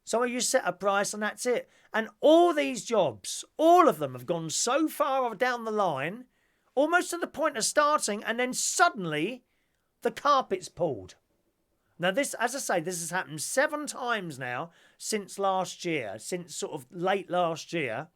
So you set a price and that's it. And all these jobs, all of them have gone so far down the line, almost to the point of starting, and then suddenly the carpet's pulled. Now this, as I say, this has happened 7 times now since last year, since sort of late last year.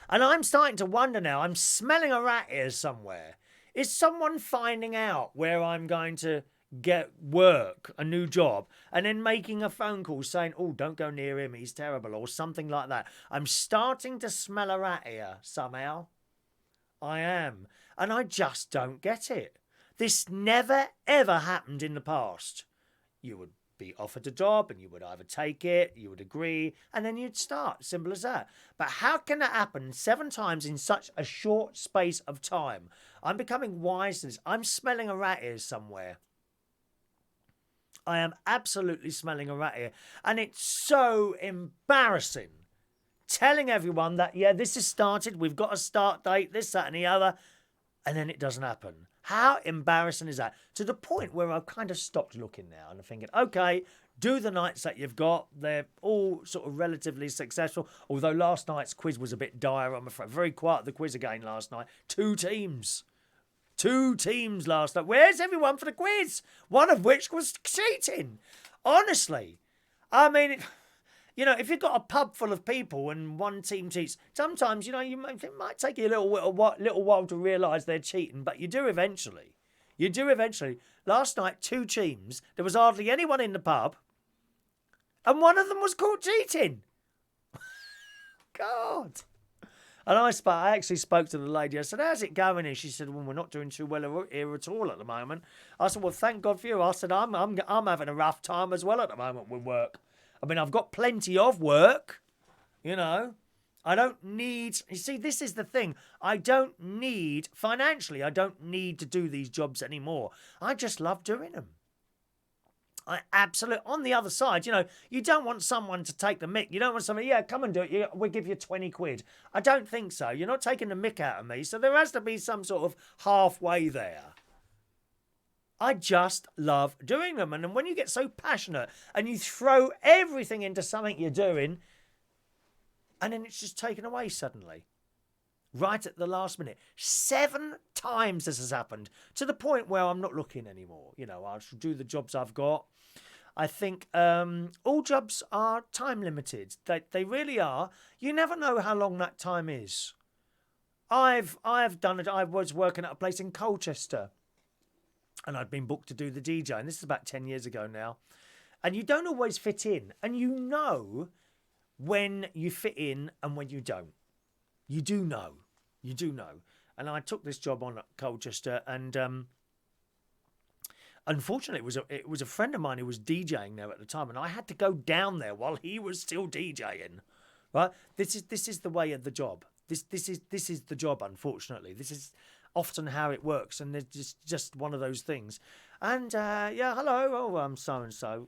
And I'm starting to wonder now, I'm smelling a rat here somewhere. Is someone finding out where I'm going to get work, a new job, and then making a phone call saying, oh, don't go near him, he's terrible, or something like that? I'm starting to smell a rat here somehow. I am. And I just don't get it. This never, ever happened in the past. You would be offered a job and you would either take it, you would agree, and then you'd start. Simple as that. But how can that happen 7 times in such a short space of time? I'm becoming wise to this. I'm smelling a rat here somewhere. I am absolutely smelling a rat here. And it's so embarrassing telling everyone that, yeah, this has started, we've got a start date, this, that and the other, and then it doesn't happen. How embarrassing is that? To the point where I've kind of stopped looking now and I'm thinking, okay, do the nights that you've got. They're all sort of relatively successful. Although last night's quiz was a bit dire, I'm afraid. Very quiet at the quiz again last night. 2 teams. 2 teams last night. Where's everyone for the quiz? One of which was cheating. Honestly. I mean, you know, if you've got a pub full of people and one team cheats, sometimes, you know, it might take you a little while to realise they're cheating, but you do eventually. You do eventually. Last night, 2 teams. There was hardly anyone in the pub, and one of them was caught cheating. God. And I actually spoke to the lady. I said, how's it going? And she said, well, we're not doing too well here at all at the moment. I said, well, thank God for you. I said, I'm having a rough time as well at the moment with work. I mean, I've got plenty of work, you know. I don't need... You see, this is the thing. I don't need... Financially, I don't need to do these jobs anymore. I just love doing them. I absolutely... On the other side, you know, you don't want someone to take the mick. You don't want somebody, yeah, come and do it. We'll give you 20 quid. I don't think so. You're not taking the mick out of me. So there has to be some sort of halfway there. I just love doing them. And then when you get so passionate and you throw everything into something you're doing, and then it's just taken away suddenly. Right at the last minute. 7 times this has happened. To the point where I'm not looking anymore. You know, I should do the jobs I've got. I think all jobs are time limited. They really are. You never know how long that time is. I've done it. I was working at a place in Colchester. And I'd been booked to do the DJ. And this is about 10 years ago now. And you don't always fit in. And you know when you fit in and when you don't. You do know. You do know. And I took this job on at Colchester. And Unfortunately, it was a friend of mine who was DJing there at the time, and I had to go down there while he was still DJing. Right? This is the way of the job. This is the job. Unfortunately, this is often how it works, and it's just one of those things. And yeah, hello. Oh, I'm so and so.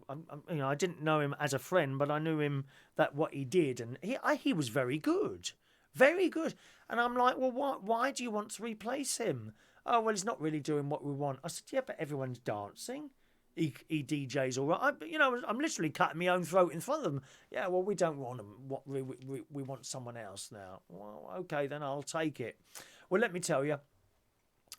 I didn't know him as a friend, but I knew him that what he did, and he was very good, very good. And I'm like, well, why do you want to replace him? Oh, well, he's not really doing what we want. I said, yeah, but everyone's dancing. He DJs all right. I'm literally cutting my own throat in front of them. Yeah, well, we don't want him. We want someone else now. Well, okay, then I'll take it. Well, let me tell you.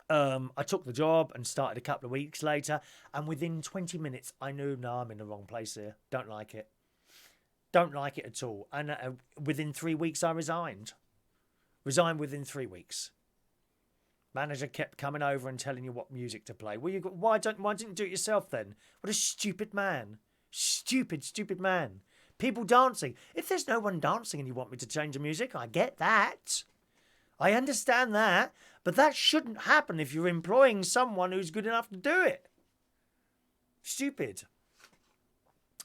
I took the job and started a couple of weeks later, and within 20 minutes, I knew, no, I'm in the wrong place here. Don't like it. Don't like it at all. And within 3 weeks, I resigned. Resigned within 3 weeks. Manager kept coming over and telling you what music to play. Well, why didn't you do it yourself then? What a stupid man. Stupid man. People dancing. If there's no one dancing and you want me to change the music, I get that. I understand that. But that shouldn't happen if you're employing someone who's good enough to do it. Stupid.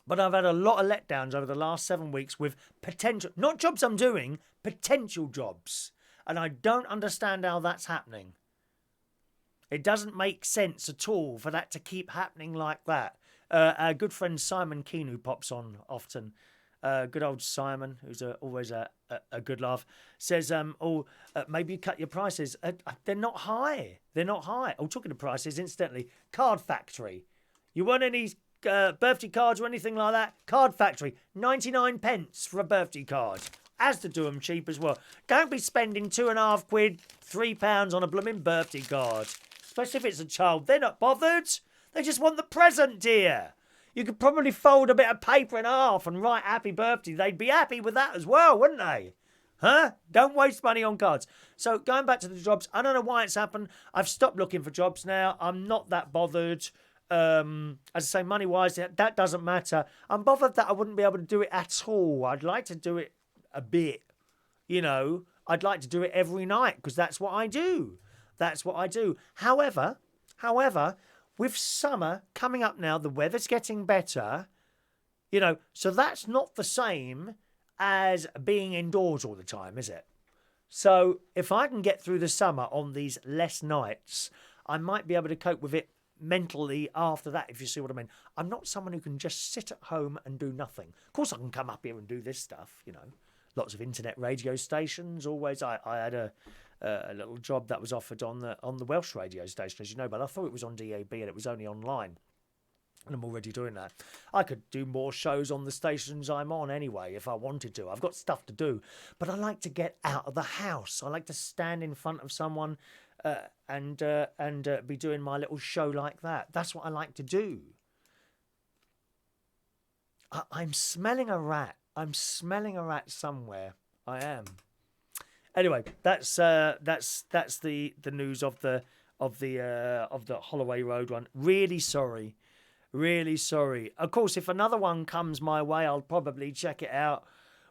But I've had a lot of letdowns over the last 7 weeks with potential, not jobs I'm doing, potential jobs. And I don't understand how that's happening. It doesn't make sense at all for that to keep happening like that. Our good friend Simon Keane, who pops on often, good old Simon, who's always a good laugh, says, maybe you cut your prices. They're not high. They're not high. Oh, talking of prices, incidentally, Card Factory. You want any birthday cards or anything like that? Card Factory, 99 pence for a birthday card. As to do them cheap as well. Don't be spending £2.50, £3 on a blooming birthday card. Especially if it's a child. They're not bothered. They just want the present, dear. You could probably fold a bit of paper in half and write happy birthday. They'd be happy with that as well, wouldn't they? Huh? Don't waste money on cards. So going back to the jobs, I don't know why it's happened. I've stopped looking for jobs now. I'm not that bothered. As I say, money-wise, that doesn't matter. I'm bothered that I wouldn't be able to do it at all. I'd like to do it a bit. I'd like to do it every night because that's what I do. That's what I do. However, with summer coming up now, the weather's getting better, so that's not the same as being indoors all the time, is it? So if I can get through the summer on these less nights, I might be able to cope with it mentally after that, if you see what I mean. I'm not someone who can just sit at home and do nothing. Of course, I can come up here and do this stuff, Lots of internet radio stations. Always, I had a little job that was offered on the Welsh radio station, as you know, but I thought it was on DAB and it was only online. And I'm already doing that. I could do more shows on the stations I'm on anyway if I wanted to. I've got stuff to do, but I like to get out of the house. I like to stand in front of someone and be doing my little show like that. That's what I like to do. I'm smelling a rat. I'm smelling a rat somewhere. I am. Anyway, that's the news of the Holloway Road one. Really sorry. Of course, if another one comes my way, I'll probably check it out.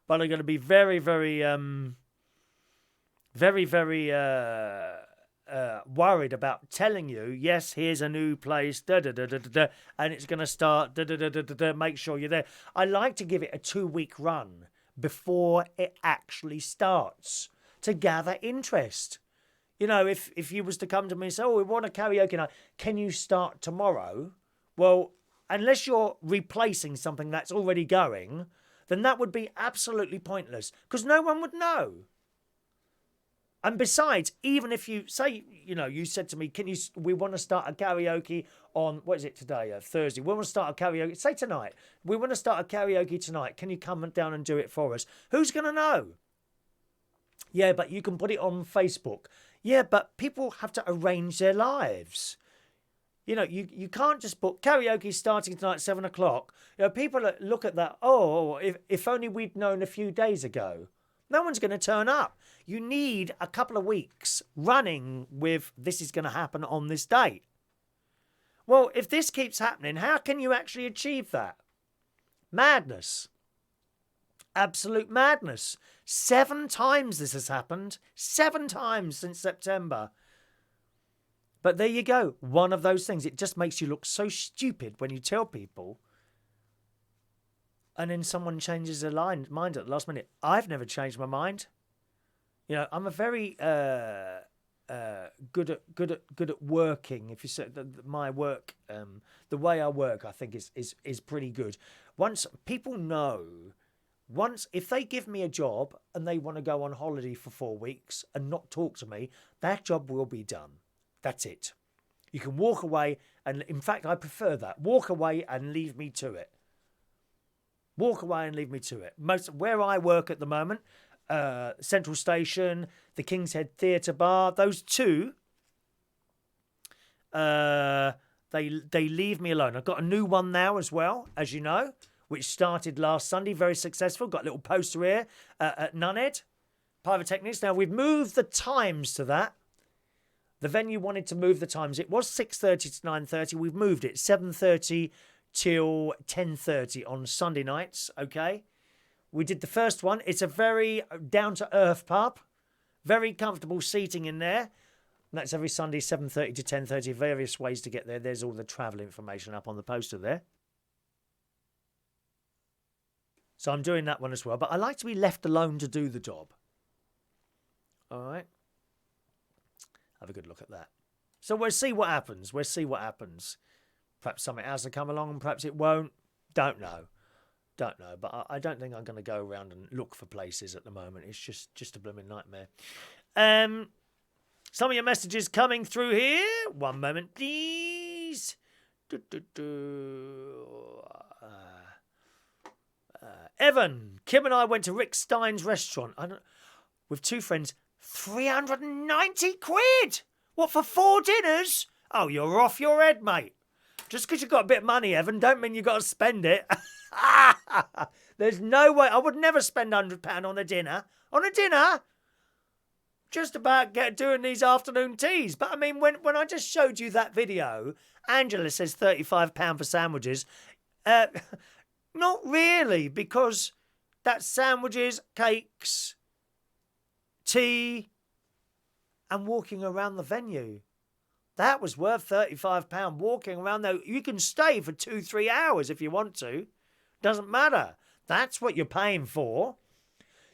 But I'm going to be very, very, worried about telling you, yes, here's a new place, and it's going to start, make sure you're there. I like to give it a 2-week run before it actually starts to gather interest. If you was to come to me and say, we want a karaoke night, can you start tomorrow? Well, unless you're replacing something that's already going, then that would be absolutely pointless because no one would know. And besides, even if you say, you said to me, we want to start a karaoke on, what is it today? Thursday. We want to start a karaoke, say tonight. We want to start a karaoke tonight. Can you come down and do it for us? Who's going to know? Yeah, but you can put it on Facebook. Yeah, but people have to arrange their lives. You can't just put karaoke starting tonight at 7 o'clock. People look at that, if only we'd known a few days ago. No one's going to turn up. You need a couple of weeks running with this is going to happen on this date. Well, if this keeps happening, how can you actually achieve that? Madness. Absolute madness. 7 times this has happened. 7 times since September. But there you go. One of those things. It just makes you look so stupid when you tell people and then someone changes their mind at the last minute. I've never changed my mind. You know, I'm a very good at working. If you say my work, the way I work, I think is pretty good. Once people know, if they give me a job and they want to go on holiday for 4 weeks and not talk to me, that job will be done. That's it. You can walk away, and in fact, I prefer that. Walk away and leave me to it. Walk away and leave me to it. Where I work at the moment, Central Station, the King's Head Theatre Bar, those two, they leave me alone. I've got a new one now as well, as you know, which started last Sunday, very successful. Got a little poster here at Nunhead, Pyrotechnics. Now, we've moved the times to that. The venue wanted to move the times. It was 6:30 to 9:30. We've moved it 7:30 till 10:30 on Sunday nights, okay? We did the first one. It's a very down-to-earth pub. Very comfortable seating in there. And that's every Sunday, 7:30 to 10:30. Various ways to get there. There's all the travel information up on the poster there. So I'm doing that one as well. But I like to be left alone to do the job. All right? Have a good look at that. So we'll see what happens. We'll see what happens. Perhaps something else will come along and perhaps it won't. Don't know. Don't know. But I don't think I'm going to go around and look for places at the moment. It's just a blooming nightmare. Some of your messages coming through here. One moment, please. Evan, Kim and I went to Rick Stein's restaurant with two friends. 390 quid! What, for 4 dinners? Oh, you're off your head, mate. Just because you've got a bit of money, Evan, don't mean you've got to spend it. There's no way. I would never spend £100 on a dinner. On a dinner? Just about doing these afternoon teas. But I mean, when I just showed you that video, Angela says £35 for sandwiches. Not really, because that's sandwiches, cakes, tea, and walking around the venue. That was worth £35 walking around there. You can stay for 2-3 hours if you want to. Doesn't matter. That's what you're paying for.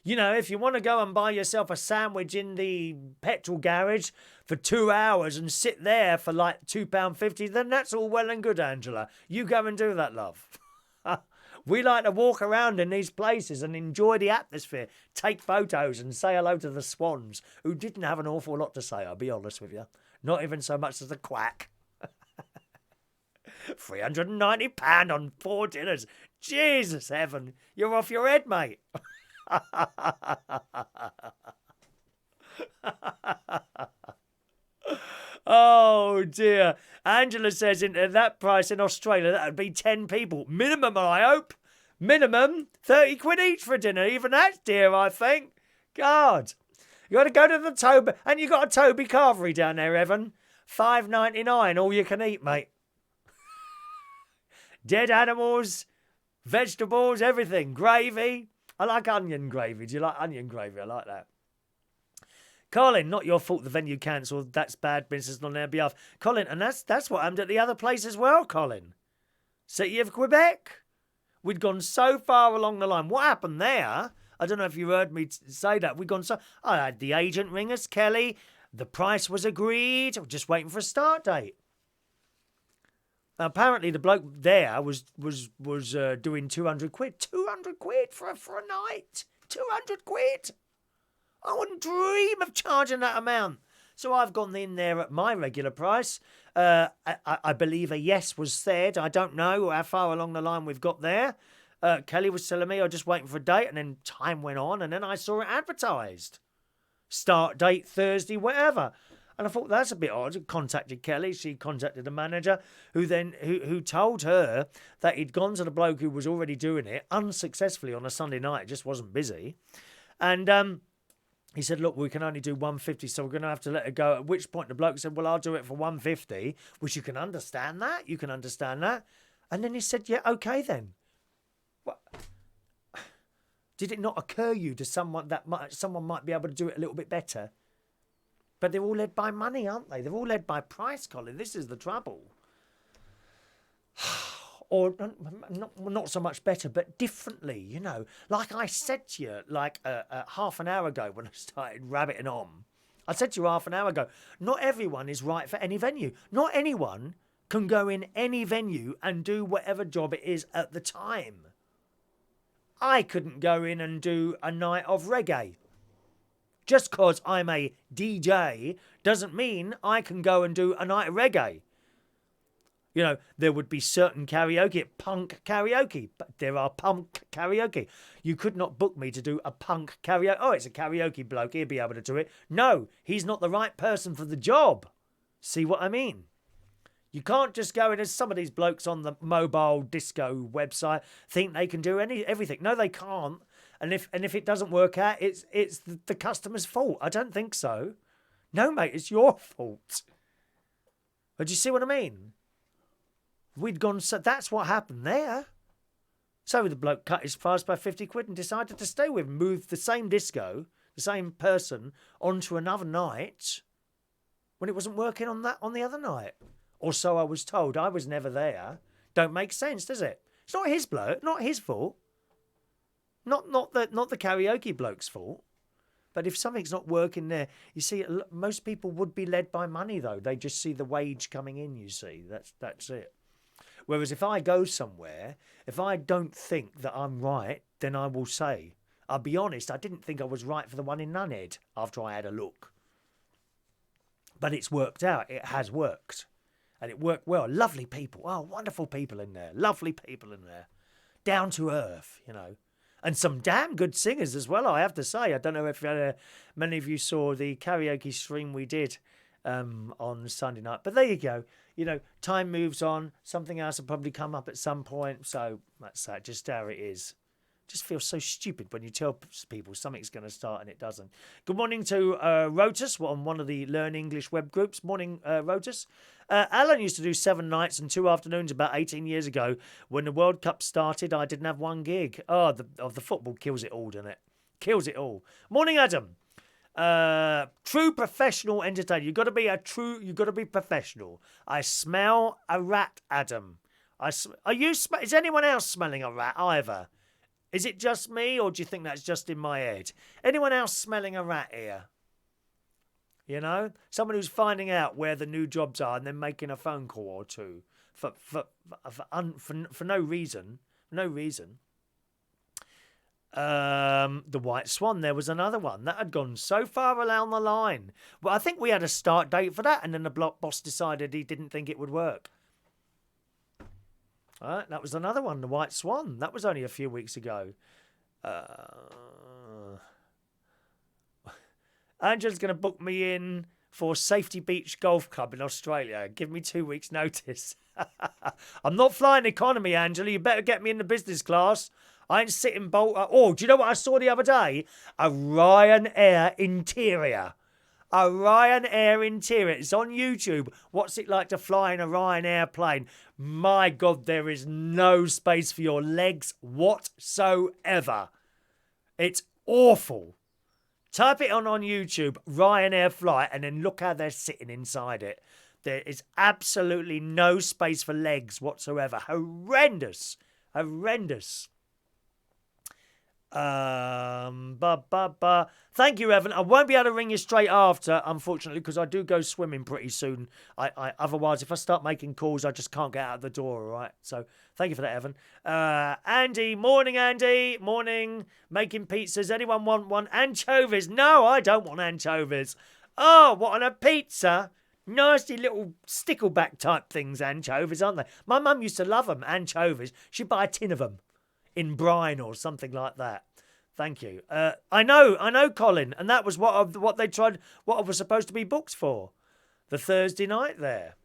You know, if you want to go and buy yourself a sandwich in the petrol garage for 2 hours and sit there for like £2.50, then that's all well and good, Angela. You go and do that, love. We like to walk around in these places and enjoy the atmosphere, take photos and say hello to the Swans, who didn't have an awful lot to say, I'll be honest with you. Not even so much as a quack. £390 on 4 dinners. Jesus, Evan, you're off your head, mate. Oh, dear. Angela says at that price in Australia, that would be 10 people. Minimum, I hope. Minimum 30 quid each for dinner. Even that's dear, I think. God. You got to go to the Toby. And you got a Toby Carvery down there, Evan. $5.99, all you can eat, mate. Dead animals, vegetables, everything. Gravy. I like onion gravy. Do you like onion gravy? I like that. Colin, not your fault the venue cancelled. That's bad business on their behalf. Colin, and that's what happened at the other place as well, Colin. City of Quebec. We'd gone so far along the line. What happened there? I don't know if you heard me say that. We'd gone so... I had the agent ring us, Kelly. The price was agreed. We're just waiting for a start date. Now, apparently the bloke there was doing 200 quid. 200 quid for a night. 200 quid. I wouldn't dream of charging that amount. So I've gone in there at my regular price. I believe a yes was said. I don't know how far along the line we've got there. Kelly was telling me I was just waiting for a date, and then time went on, and then I saw it advertised. Start date Thursday, whatever. And I thought, that's a bit odd. I contacted Kelly. She contacted the manager, who told her that he'd gone to the bloke who was already doing it unsuccessfully on a Sunday night. It just wasn't busy. And he said, look, we can only do 150, so we're going to have to let it go. At which point the bloke said, well, I'll do it for 150, which you can understand that. You can understand that. And then he said, yeah, okay then. What? Did it not occur you to someone that someone might be able to do it a little bit better? But they're all led by money, aren't they? They're all led by price, Colin. This is the trouble. Or not so much better, but differently, you know. Like I said to you, like half an hour ago when I started rabbiting on, I said to you half an hour ago, not everyone is right for any venue. Not anyone can go in any venue and do whatever job it is at the time. I couldn't go in and do a night of reggae. Just because I'm a DJ doesn't mean I can go and do a night of reggae. You know, there would be certain karaoke, punk karaoke, but there are punk karaoke. You could not book me to do a punk karaoke. Oh, it's a karaoke bloke, he'll be able to do it. No, he's not the right person for the job. See what I mean? You can't just go in as some of these blokes on the mobile disco website think they can do everything. No, they can't. And if it doesn't work out, it's the customer's fault. I don't think so. No, mate, it's your fault. But do you see what I mean? We'd gone, so that's what happened there. So the bloke cut his price by 50 quid and decided to stay with him, moved the same disco, the same person, onto another night when it wasn't working on the other night. Or so I was told. I was never there. Don't make sense, does it? It's not his bloke, not his fault. Not the karaoke bloke's fault. But if something's not working there, you see, most people would be led by money, though. They just see the wage coming in, you see. That's it. Whereas if I go somewhere, if I don't think that I'm right, then I will say, I'll be honest, I didn't think I was right for the one in Nunhead after I had a look. But it's worked out. It has worked. And it worked well. Lovely people. Oh, wonderful people in there. Lovely people in there. Down to earth, you know. And some damn good singers as well, I have to say. I don't know if many of you saw the karaoke stream we did on Sunday night. But there you go. You know, time moves on. Something else will probably come up at some point. So that's that. Just how it is. Just feels so stupid when you tell people something's going to start and it doesn't. Good morning to Rotus on one of the Learn English web groups. Morning, Rotus. Alan used to do 7 nights and 2 afternoons about 18 years ago. When the World Cup started, I didn't have one gig. Oh, the football kills it all, doesn't it? Kills it all. Morning, Adam. True professional entertainer. You've got to be professional. I smell a rat, Adam. Is anyone else smelling a rat either? Is it just me, or do you think that's just in my head? Anyone else smelling a rat here? You know? Someone who's finding out where the new jobs are and then making a phone call or two for no reason. No reason. The White Swan, there was another one. That had gone so far along the line. Well, I think we had a start date for that, and then the block boss decided he didn't think it would work. All right, that was another one, the White Swan. That was only a few weeks ago. Angela's going to book me in for Safety Beach Golf Club in Australia. Give me 2 weeks' notice. I'm not flying economy, Angela. You better get me in the business class. I ain't sitting bolt. Oh, do you know what I saw the other day? A Ryanair interior. A Ryanair interior. It's on YouTube. What's it like to fly in a Ryanair plane? My God, there is no space for your legs whatsoever. It's awful. Type it on YouTube, Ryanair flight, and then look how they're sitting inside it. There is absolutely no space for legs whatsoever. Horrendous. Horrendous. Thank you, Evan. I won't be able to ring you straight after, unfortunately, because I do go swimming pretty soon. Otherwise, if I start making calls, I just can't get out of the door, all right? So thank you for that, Evan. Andy. Morning. Making pizzas. Anyone want one? Anchovies. No, I don't want anchovies. Oh, what, on a pizza? Nasty little stickleback type things, anchovies, aren't they? My mum used to love them, anchovies. She'd buy a tin of them in brine or something like that. Thank you. I know, Colin, and that was what I was supposed to be booked for. The Thursday night there.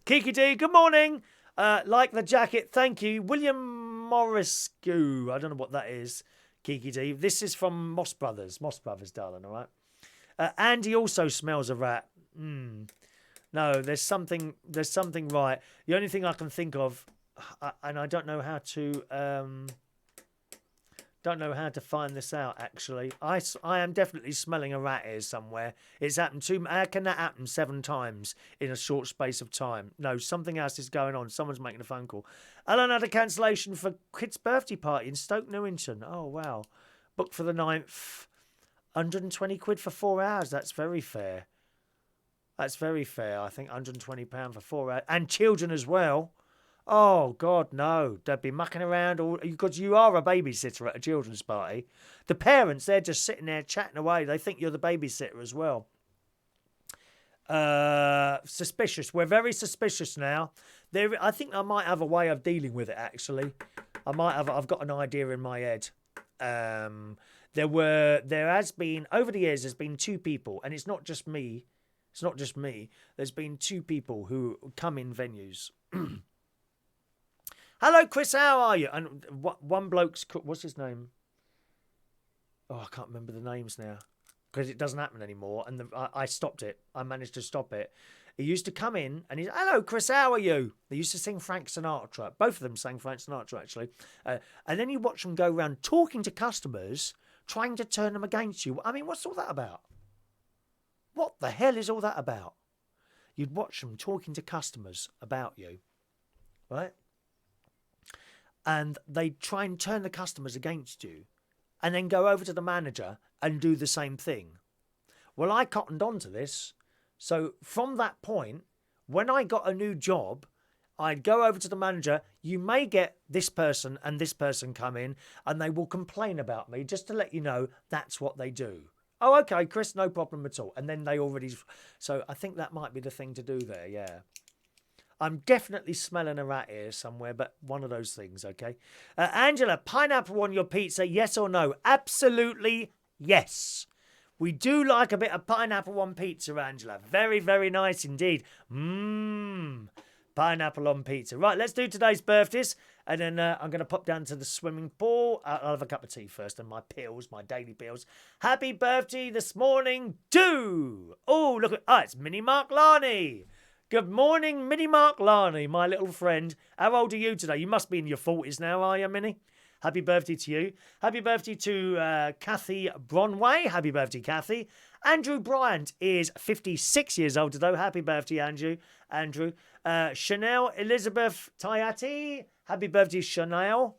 Kiki D, good morning. Like the jacket, thank you. William Moriscu, I don't know what that is. Kiki D, this is from Moss Brothers, darling, all right? Andy also smells a rat. No, there's something right. The only thing I can think of, and I don't know how to Don't know how to find this out, actually. I am definitely smelling a rat here somewhere. It's happened how can that happen 7 times in a short space of time? No, something else is going on. Someone's making a phone call. Alan had a cancellation for kid's birthday party in Stoke Newington. Oh, wow. Booked for the 9th. 120 quid for 4 hours. That's very fair. That's very fair. I think £120 for 4 hours. And children as well. Oh, God, no. They'd be mucking around because you are a babysitter at a children's party. The parents, they're just sitting there chatting away. They think you're the babysitter as well. Suspicious. We're very suspicious now. I think I might have a way of dealing with it, actually. I've got an idea in my head. There has been, over the years, there's been 2 people, and it's not just me. It's not just me. There's been 2 people who come in venues. Hello, Chris, how are you? And one bloke's, what's his name? Oh, I can't remember the names now because it doesn't happen anymore. And I stopped it. I managed to stop it. He used to come in and he's, hello, Chris, how are you? They used to sing Frank Sinatra. Both of them sang Frank Sinatra, actually. And then you watch them go around talking to customers, trying to turn them against you. I mean, what's all that about? What the hell is all that about? You'd watch them talking to customers about you, right? And they try and turn the customers against you and then go over to the manager and do the same thing. Well, I cottoned on to this. So from that point, when I got a new job, I'd go over to the manager. You may get this person and this person come in and they will complain about me just to let you know that's what they do. Oh, okay, Chris, no problem at all. And then they already... So I think that might be the thing to do there, yeah. I'm definitely smelling a rat here somewhere, but one of those things, okay? Angela, pineapple on your pizza, yes or no? Absolutely yes. We do like a bit of pineapple on pizza, Angela. Very, very nice indeed. Pineapple on pizza. Right, let's do today's birthdays. And then I'm going to pop down to the swimming pool. I'll have a cup of tea first and my pills, my daily pills. Happy birthday this morning to... Oh, look at... it's Minnie Mark Larney. Good morning, Minnie Mark Larney, my little friend. How old are you today? You must be in your 40s now, are you, Minnie? Happy birthday to you. Happy birthday to Kathy Bronway. Happy birthday, Kathy. Andrew Bryant is 56 years old today. Happy birthday, Andrew. Chanel Elizabeth Tayati. Happy birthday, Chanel.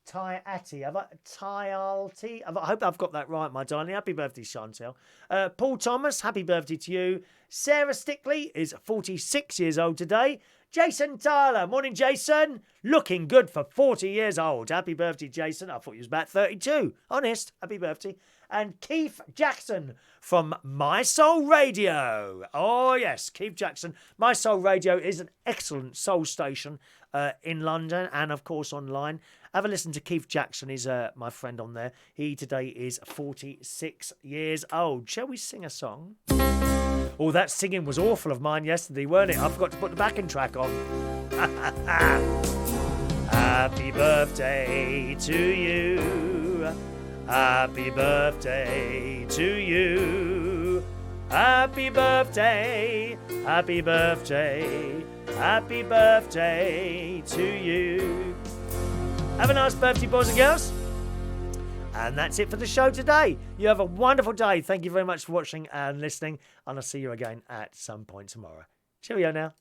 Tayati. I hope I've got that right, my darling. Happy birthday, Chantel. Paul Thomas, happy birthday to you. Sarah Stickley is 46 years old today. Jason Tyler, morning, Jason. Looking good for 40 years old. Happy birthday, Jason. I thought he was about 32. Honest, happy birthday. And Keith Jackson from My Soul Radio. Oh, yes, Keith Jackson. My Soul Radio is an excellent soul station in London and, of course, online. Have a listen to Keith Jackson. He's my friend on there. He today is 46 years old. Shall we sing a song? Oh, that singing was awful of mine yesterday, weren't it? I forgot to put the backing track on. Happy birthday to you. Happy birthday to you. Happy birthday. Happy birthday. Happy birthday to you. Have a nice birthday, boys and girls. And that's it for the show today. You have a wonderful day. Thank you very much for watching and listening. And I'll see you again at some point tomorrow. Cheerio now.